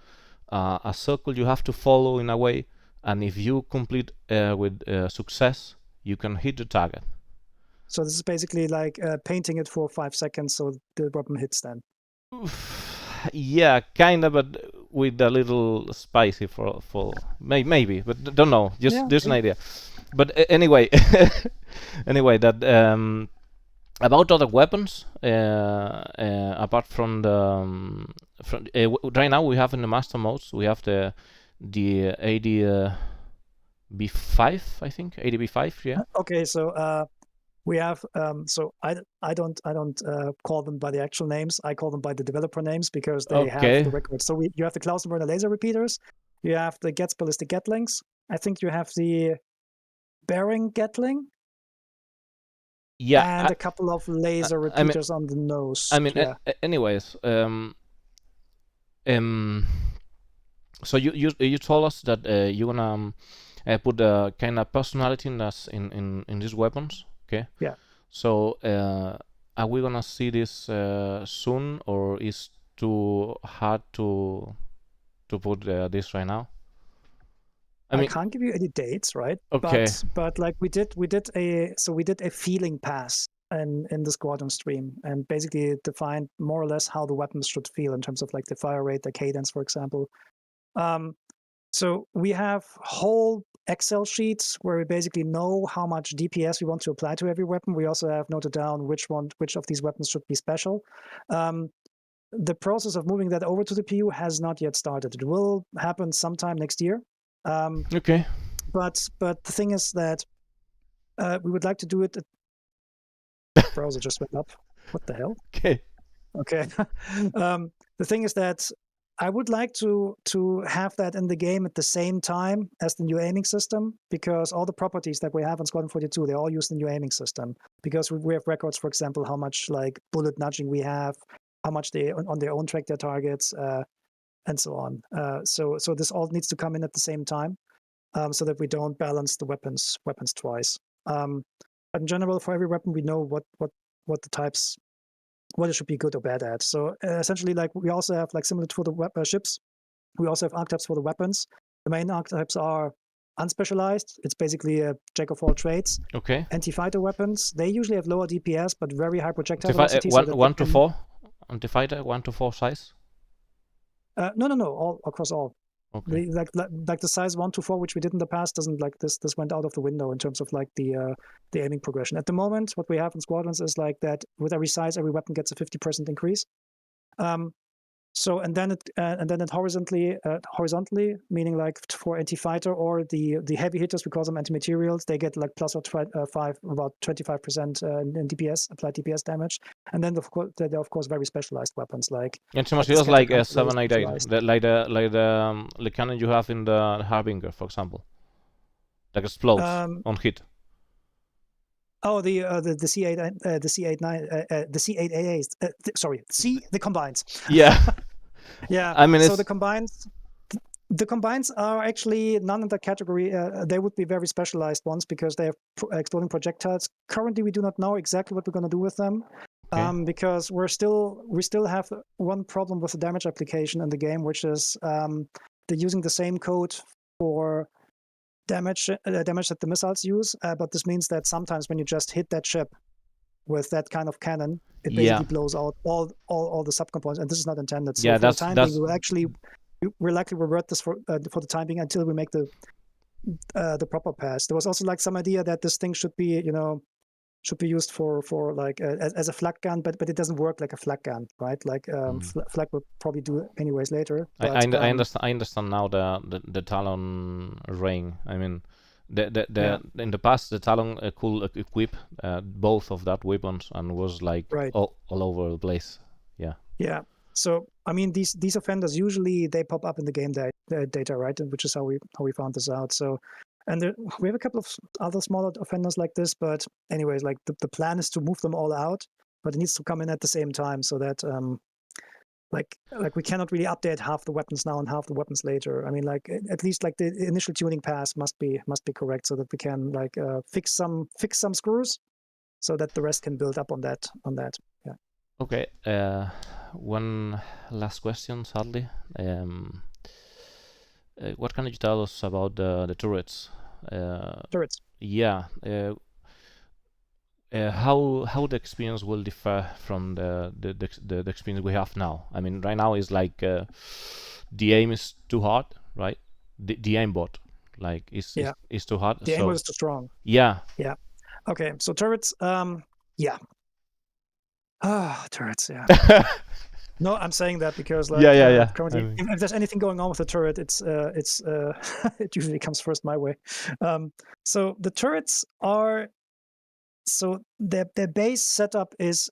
a circle you have to follow in a way, and if you complete with success, you can hit the target. So this is basically like painting it for 5 seconds, so the weapon hits then. Yeah, kind of, but with a little spicy for maybe, but don't know. Just an idea. But anyway, that. About other weapons, apart from right now we have in the master modes, we have the AD B5, I think, AD-B5, yeah. Okay, so we have so I don't call them by the actual names. I call them by the developer names, because they have the records. So you have the Klausenburner laser repeaters, you have the Getz ballistic Gatlings. I think you have the bearing Gatling. Yeah, and a couple of laser repeaters on the nose. Anyways, so you told us that you're gonna put a kind of personality in these weapons, okay? Yeah. So are we gonna see this soon, or is too hard to put this right now? I can't give you any dates, right? Okay. But like we did a feeling pass in the squadron stream, and basically defined more or less how the weapons should feel in terms of like the fire rate, the cadence, for example. So we have whole Excel sheets where we basically know how much DPS we want to apply to every weapon. We also have noted down which of these weapons should be special. The process of moving that over to the PU has not yet started. It will happen sometime next year. Okay. But the thing is that we would like to do it. Browser just went up. What the hell? Okay. The thing is that I would like to have that in the game at the same time as the new aiming system, because all the properties that we have on Squadron 42, they're all used in the new aiming system. Because we have records, for example, how much like bullet nudging we have, how much they on their own track their targets, and so on. So this all needs to come in at the same time, so that we don't balance the weapons twice. But in general, for every weapon, we know what the types, what it should be good or bad at. So essentially, like we also have, like similar to the ships, we also have archetypes for the weapons. The main archetypes are unspecialized. It's basically a jack of all trades. Okay. Anti-fighter weapons, they usually have lower DPS but very high projectile velocity. 1 to 4? Anti-fighter 1 to 4 size? No, all across all. Okay. Like the size 1 to 4, which we did in the past, doesn't like this went out of the window in terms of like the aiming progression. At the moment, what we have in squadrons is like that with every size, every weapon gets a 50% increase. So and then it horizontally, meaning like for anti-fighter or the heavy hitters, we call them anti-materials, they get like plus or about 25% in DPS, applied DPS damage. And then they're of course very specialized weapons like anti-materials like a 788, like the cannon you have in the Harbinger, for example, that explodes on hit. Oh, the C8 the C8 the C8AA the combines. Yeah. Yeah. I mean, so the combines are actually none in that category. They would be very specialized ones because they have exploding projectiles. Currently, we do not know exactly what we're going to do with them. Okay. Because we still have one problem with the damage application in the game, which is they're using the same code for damage that the missiles use, but this means that sometimes when you just hit that ship with that kind of cannon, it basically blows out all the subcomponents, and this is not intended. So for the time being, we'll likely revert this for the time being until we make the proper pass. There was also like some idea that this thing should be used for like as a flak gun, but it doesn't work like a flak gun, right? Like flak will probably do it anyways later. But, I understand now the Talon ring. I mean, in the past the Talon could equip both of that weapons and was like all over the place. Yeah. Yeah. So I mean, these offenders usually they pop up in the game data, right? Which is how we found this out. So. And we have a couple of other smaller offenders like this, but anyways, like the plan is to move them all out, but it needs to come in at the same time so that like we cannot really update half the weapons now and half the weapons later. I mean, like at least like the initial tuning pass must be correct so that we can like fix some screws so that the rest can build up on that. Yeah. Okay. One last question, sadly. What can you tell us about the turrets? Turrets. Yeah. How the experience will differ from the experience we have now? I mean, right now is like the aim is too hard, right? The aimbot, like is too hard. The aimbot is too strong. Yeah. Yeah. Okay. So turrets. Yeah. Turrets. Yeah. No, I'm saying that because like currently, if there's anything going on with the turret, it's it usually comes first my way. So the turrets are their base setup is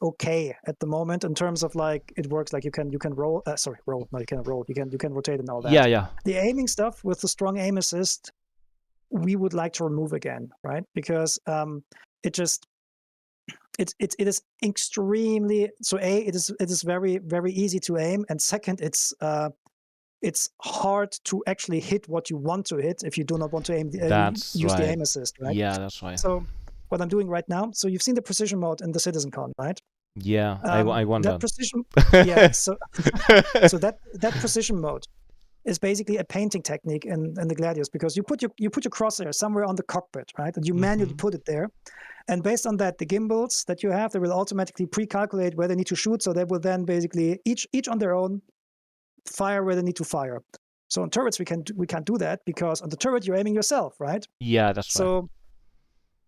okay at the moment in terms of like it works, like you can roll. Roll. No, you can't roll. You can rotate and all that. Yeah. The aiming stuff with the strong aim assist we would like to remove again, right? Because it is extremely, so it is very, very easy to aim, and second, it's hard to actually hit what you want to hit if you do not want to aim use the aim assist, right? Yeah, that's right. So what I'm doing right now, so you've seen the precision mode in the CitizenCon, right? Yeah, I wonder. That precision, yeah. So that precision mode is basically a painting technique in the Gladius, because you put your crosshair somewhere on the cockpit, right? And you manually put it there. And based on that, the gimbals that you have, they will automatically pre-calculate where they need to shoot. So they will then basically each on their own fire where they need to fire. So on turrets, we can't do that, because on the turret you're aiming yourself, right? Yeah, that's right. So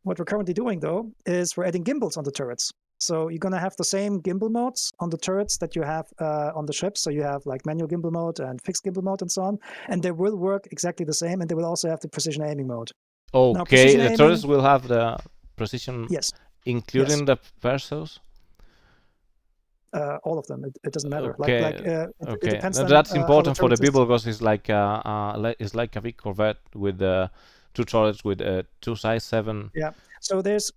what we're currently doing though is we're adding gimbals on the turrets. So you're gonna have the same gimbal modes on the turrets that you have on the ships. So you have like manual gimbal mode and fixed gimbal mode and so on, and they will work exactly the same, and they will also have the precision aiming mode. Okay, now, the turrets will have the precision, yes, including the Perseus. All of them. It doesn't matter. Okay. It depends on, that's important for the people, because it's like a big Corvette with two turrets with two size 7. Yeah. So there's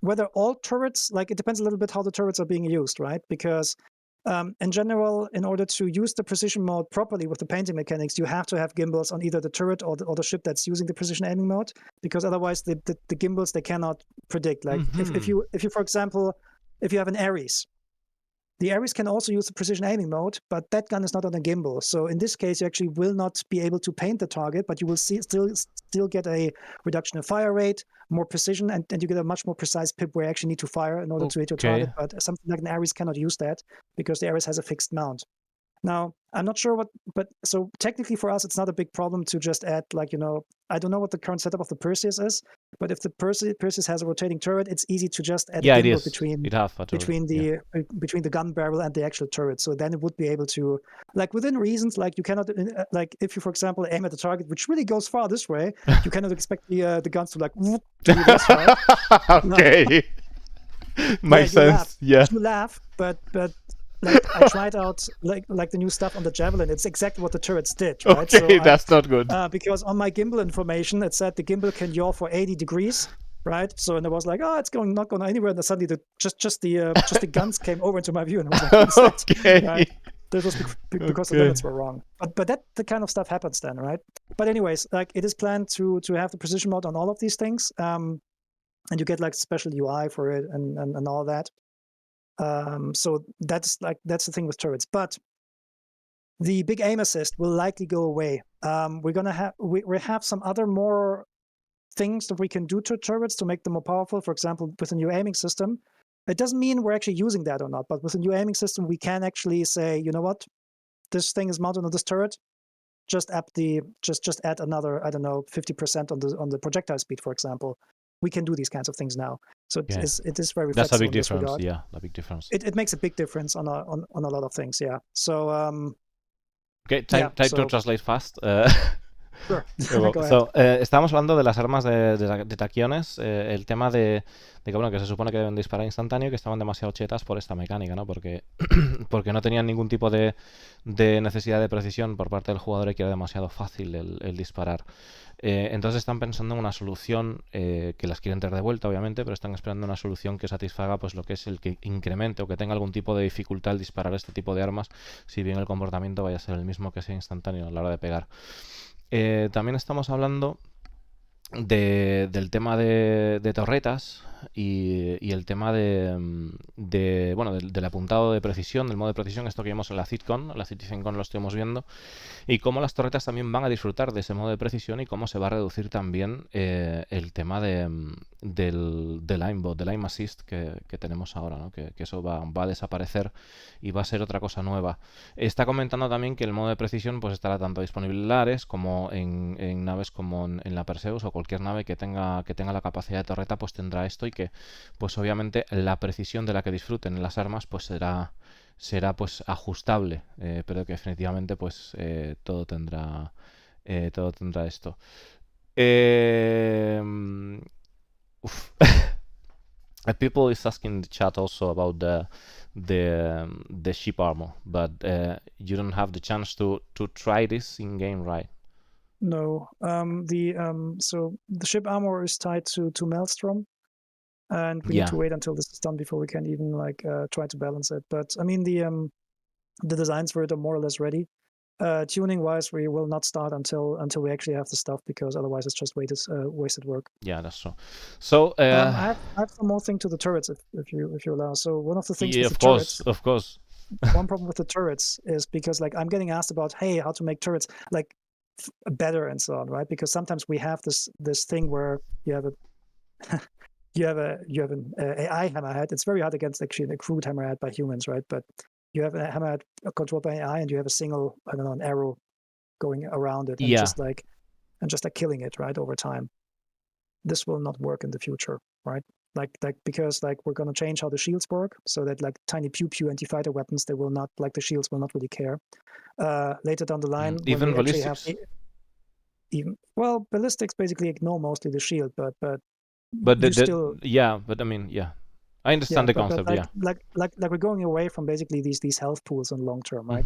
whether all turrets, like it depends a little bit how the turrets are being used, right? Because in general, in order to use the precision mode properly with the painting mechanics, you have to have gimbals on either the turret or the ship that's using the precision aiming mode, because otherwise the gimbals, they cannot predict. Like if you for example, if you have an Ares, the Ares can also use the precision aiming mode, but that gun is not on a gimbal. So in this case, you actually will not be able to paint the target, but you will still get a reduction in fire rate, more precision, and you get a much more precise pip where you actually need to fire in order to hit your target. But something like an Ares cannot use that, because the Ares has a fixed mount. Now, I'm not sure so technically for us, it's not a big problem to just add, like, I don't know what the current setup of the Perseus is, but if the Perseus has a rotating turret, it's easy to just add a gimbal between the gun barrel and the actual turret. So then it would be able to, like, within reasons, like you cannot, like if you, for example, aim at the target, which really goes far this way, you cannot expect the guns to like, to do this, right? Okay. Makes sense. You laugh, but like I tried out like the new stuff on the Javelin. It's exactly what the turrets did, right? Okay, so that's not good. Because on my gimbal information, it said the gimbal can yaw for 80 degrees, right? So, and I was like, it's not going anywhere. And then suddenly just the guns came over into my view, and I was like, okay. Right? That was because the limits were wrong. But that the kind of stuff happens then, right? But anyways, like it is planned to have the precision mode on all of these things, and you get like special UI for it and all that. So that's the thing with turrets. But the big aim assist will likely go away. We're gonna have some other more things that we can do to turrets to make them more powerful. For example, with a new aiming system, it doesn't mean we're actually using that or not. But with a new aiming system, we can actually say, you know what, this thing is mounted on this turret. Just add another, I don't know, 50% on the projectile speed, for example. We can do these kinds of things now. So it is very that's flexible. A big difference. Yeah, a big difference. It makes a big difference on a lot of things. Yeah. So okay, time to translate fast. Sure. Estábamos hablando de las armas de taquiones, el tema de que se supone que deben disparar instantáneo y que estaban demasiado chetas por esta mecánica, ¿no? Porque no tenían ningún tipo de necesidad de precisión por parte del jugador y que era demasiado fácil el disparar. Entonces están pensando en una solución que las quieren tener de vuelta, obviamente, pero están esperando una solución que satisfaga pues lo que es el que incremente o que tenga algún tipo de dificultad al disparar este tipo de armas, si bien el comportamiento vaya a ser el mismo, que sea instantáneo a la hora de pegar. También estamos hablando del tema de torretas y el tema del apuntado de precisión, del modo de precisión, esto que vimos en la CitizenCon lo estuvimos viendo, y cómo las torretas también van a disfrutar de ese modo de precisión y cómo se va a reducir también el tema del aimbot, del aim assist que tenemos ahora, ¿no? Que eso va a desaparecer y va a ser otra cosa nueva. Está comentando también que el modo de precisión pues estará tanto disponible en Ares como en naves como en la Perseus, o cualquier nave que tenga la capacidad de torreta pues tendrá esto, y que pues obviamente la precisión de la que disfruten las armas pues será pues ajustable, pero que definitivamente pues todo tendrá esto. People is asking in the chat also about the ship armor, but you don't have the chance to try this in game, right? No. So the ship armor is tied to Maelstrom, and we need to wait until this is done before we can even like try to balance it. But I mean the designs for it are more or less ready. Tuning wise, we will not start until we actually have the stuff, because otherwise it's just wasted work. Yeah, that's true. So I have some more thing to the turrets, if you allow. So one of the things with the turrets, of course. One problem with the turrets is because like I'm getting asked about, hey, how to make turrets like better and so on, right? Because sometimes we have this thing where you have a you have an AI hammerhead. It's very hard against actually a crude hammerhead by humans, right? But you have a hammerhead controlled by AI, and you have a single, I don't know, an arrow going around it, and just like killing it, right, over time. This will not work in the future, right? Because we're gonna change how the shields work, so that like tiny pew anti-fighter weapons, they will not, like the shields will not really care. Later down the line, even ballistics. Well, ballistics basically ignore mostly the shield, but still, but I mean, I understand the concept. Like we're going away from basically these health pools in long term, right?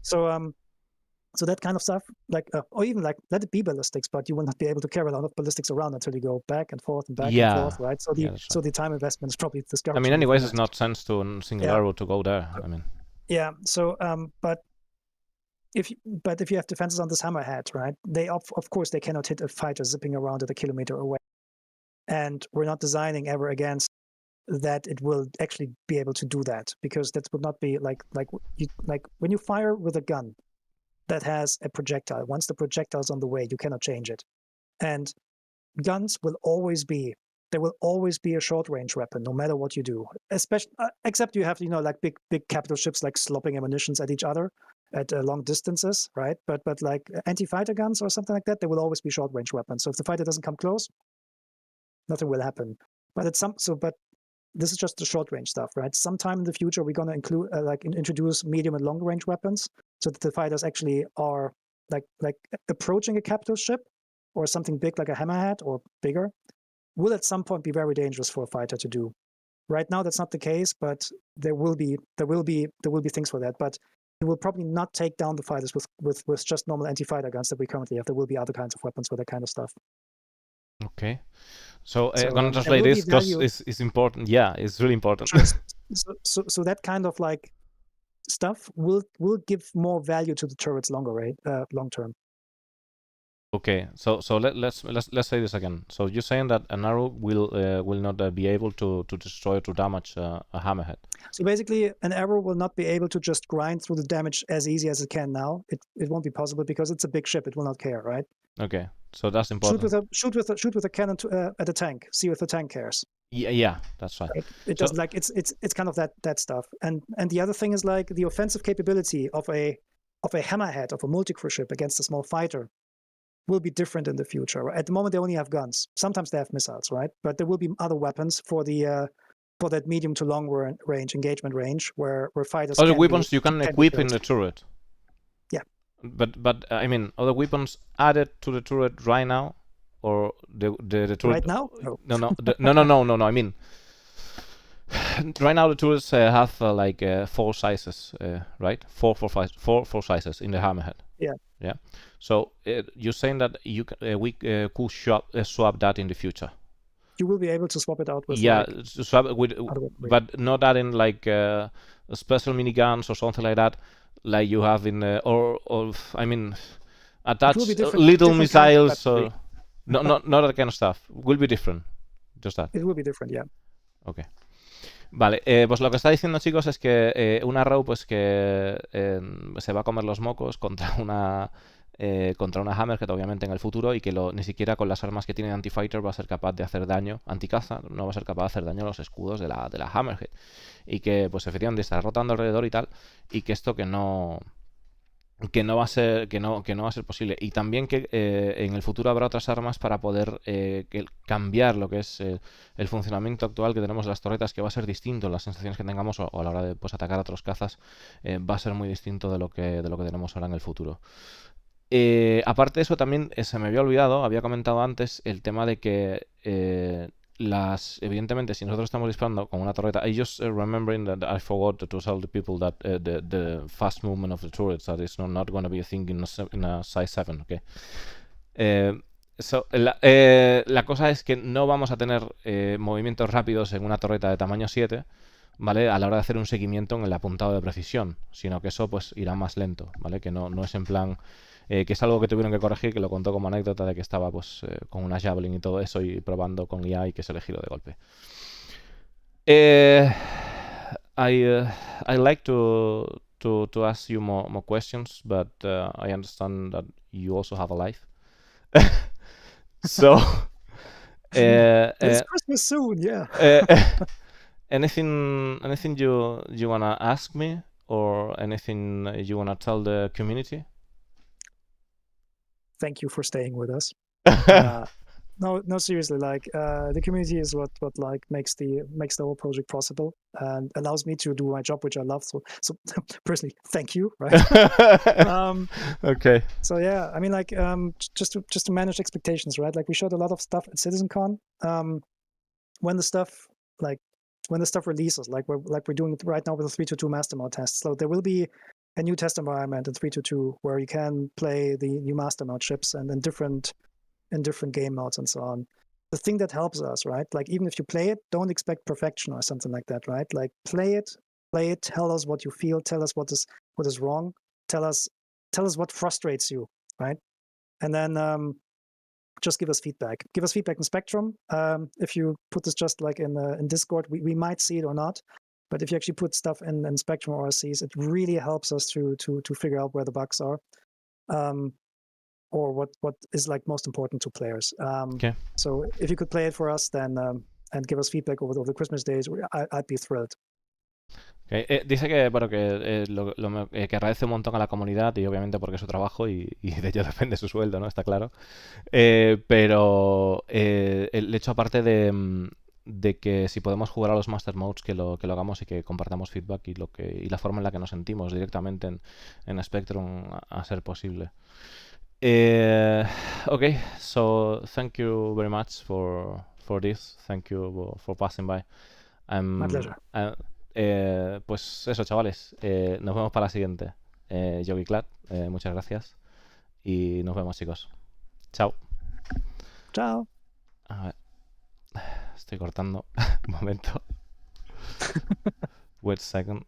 So that kind of stuff, like or even like let it be ballistics, but you will not be able to carry a lot of ballistics around until you go back and forth and back and forth, right? So the time investment is probably discouraged. I mean, anyways, it's not sense to a single arrow to go there. I mean, So but if you have defenses on this hammerhead, right? They of course they cannot hit a fighter zipping around at a kilometer away, and we're not designing ever against that it will actually be able to do that, because that would not be like when you fire with a gun that has a projectile. Once the projectile is on the way, you cannot change it. And guns will always be a short-range weapon, no matter what you do. Especially, except you have, like big capital ships like slopping ammunitions at each other at long distances, right? But like anti-fighter guns or something like that, they will always be short-range weapons. So if the fighter doesn't come close, nothing will happen. But this is just the short-range stuff, right? Sometime in the future, we're going to include introduce medium and long-range weapons, so that the fighters actually are like approaching a capital ship or something big like a hammerhead or bigger will at some point be very dangerous for a fighter to do. Right now, that's not the case, but there will be things for that. But it will probably not take down the fighters with just normal anti-fighter guns that we currently have. There will be other kinds of weapons for that kind of stuff. Okay. So I'm going to translate this because it's important. Yeah, it's really important. So that kind of like stuff will give more value to the turrets long term. Okay, so let's say this again. So you're saying that an arrow will not be able to destroy or to damage a hammerhead. So basically, an arrow will not be able to just grind through the damage as easy as it can now. It won't be possible because it's a big ship. It will not care, right? Okay, so that's important. Shoot with a cannon at a tank. See if the tank cares. Yeah, that's right. It doesn't like it's kind of that stuff. And the other thing is like the offensive capability of a hammerhead of a multi-crew ship against a small fighter will be different in the future. At the moment, they only have guns. Sometimes they have missiles, right? But there will be other weapons for that medium to long range engagement range where fighters. Other weapons you can equip in the turret. Yeah. But I mean, other weapons added to the turret right now, or the turret right now? No. I mean, right now the turrets have 4 sizes, right? Four sizes in the hammerhead. Yeah. So you're saying that we could swap that in the future. You will be able to swap it out with swap it with, but not adding special miniguns or something like that, like you have in or I mean, attach little missiles or not that kind of stuff. Will be different. Just that. It will be different, yeah. Okay. Vale, pues lo que está diciendo, chicos, es que un arrow pues que se va a comer los mocos contra una hammerhead, obviamente, en el futuro, y que ni siquiera con las armas que tiene anti-fighter va a ser capaz de hacer daño, anticaza, no va a ser capaz de hacer daño a los escudos de la hammerhead. Y que, pues, efectivamente, está rotando alrededor y tal, y que esto que no va a ser posible. Y también que en el futuro habrá otras armas para poder cambiar lo que es el funcionamiento actual que tenemos de las torretas, que va a ser distinto. Las sensaciones que tengamos a la hora de pues atacar a otros cazas va a ser muy distinto de lo que tenemos ahora en el futuro. Aparte de eso, también se me había olvidado, había comentado antes el tema de que evidentemente, si nosotros estamos disparando con una torreta, I just remembering that I forgot to tell the people that the fast movement of the turrets, that is not going to be a thing in a size 7, okay? La cosa es que no vamos a tener movimientos rápidos en una torreta de tamaño 7, ¿vale? A la hora de hacer un seguimiento en el apuntado de precisión, sino que eso pues irá más lento, ¿vale? Que no es en plan... que es algo que tuvieron que corregir, que lo contó como anécdota de que estaba pues con una Javelin y todo eso y probando con IA y que se le giró de golpe. I like to ask you more questions, but I understand that you also have a life. So it's Christmas soon, yeah. Anything you wanna ask me, or anything you wanna tell the community? Thank you for staying with us. No, seriously, like the community is what like makes the whole project possible and allows me to do my job, which I love. So personally, thank you, right? Okay. So yeah, I mean, like just to manage expectations, right? Like we showed a lot of stuff at CitizenCon. When the stuff releases, like we're doing it right now with the 322 master mode test. So there will be a new test environment in 322 where you can play the new master mode ships and in different game modes and so on. The thing that helps us, right? Like even if you play it, don't expect perfection or something like that, right? Like play it, tell us what you feel, tell us what is wrong, tell us what frustrates you, right? And then just give us feedback. Give us feedback in Spectrum. If you put this just like in Discord, we might see it or not. But if you actually put stuff in Spectrum ORCs, it really helps us to figure out where the bugs are. Or what is like most important to players. Okay. So if you could play it for us, then and give us feedback over the Christmas days, I'd be thrilled. Okay. Dice que bueno que que agradece un montón a la comunidad y obviamente porque es su trabajo y de ello depende su sueldo, ¿no? Está claro. Pero el hecho aparte de que si podemos jugar a los Master Modes que lo hagamos y que compartamos feedback y la forma en la que nos sentimos directamente en Spectrum a ser posible. Okay, so thank you very much for this. Thank you for passing by. My pleasure. Pues eso, chavales. Nos vemos para la siguiente. Yogi Klatt, muchas gracias. Y nos vemos, chicos. Chao. Chao. A ver. Estoy cortando. Un momento. Wait a second.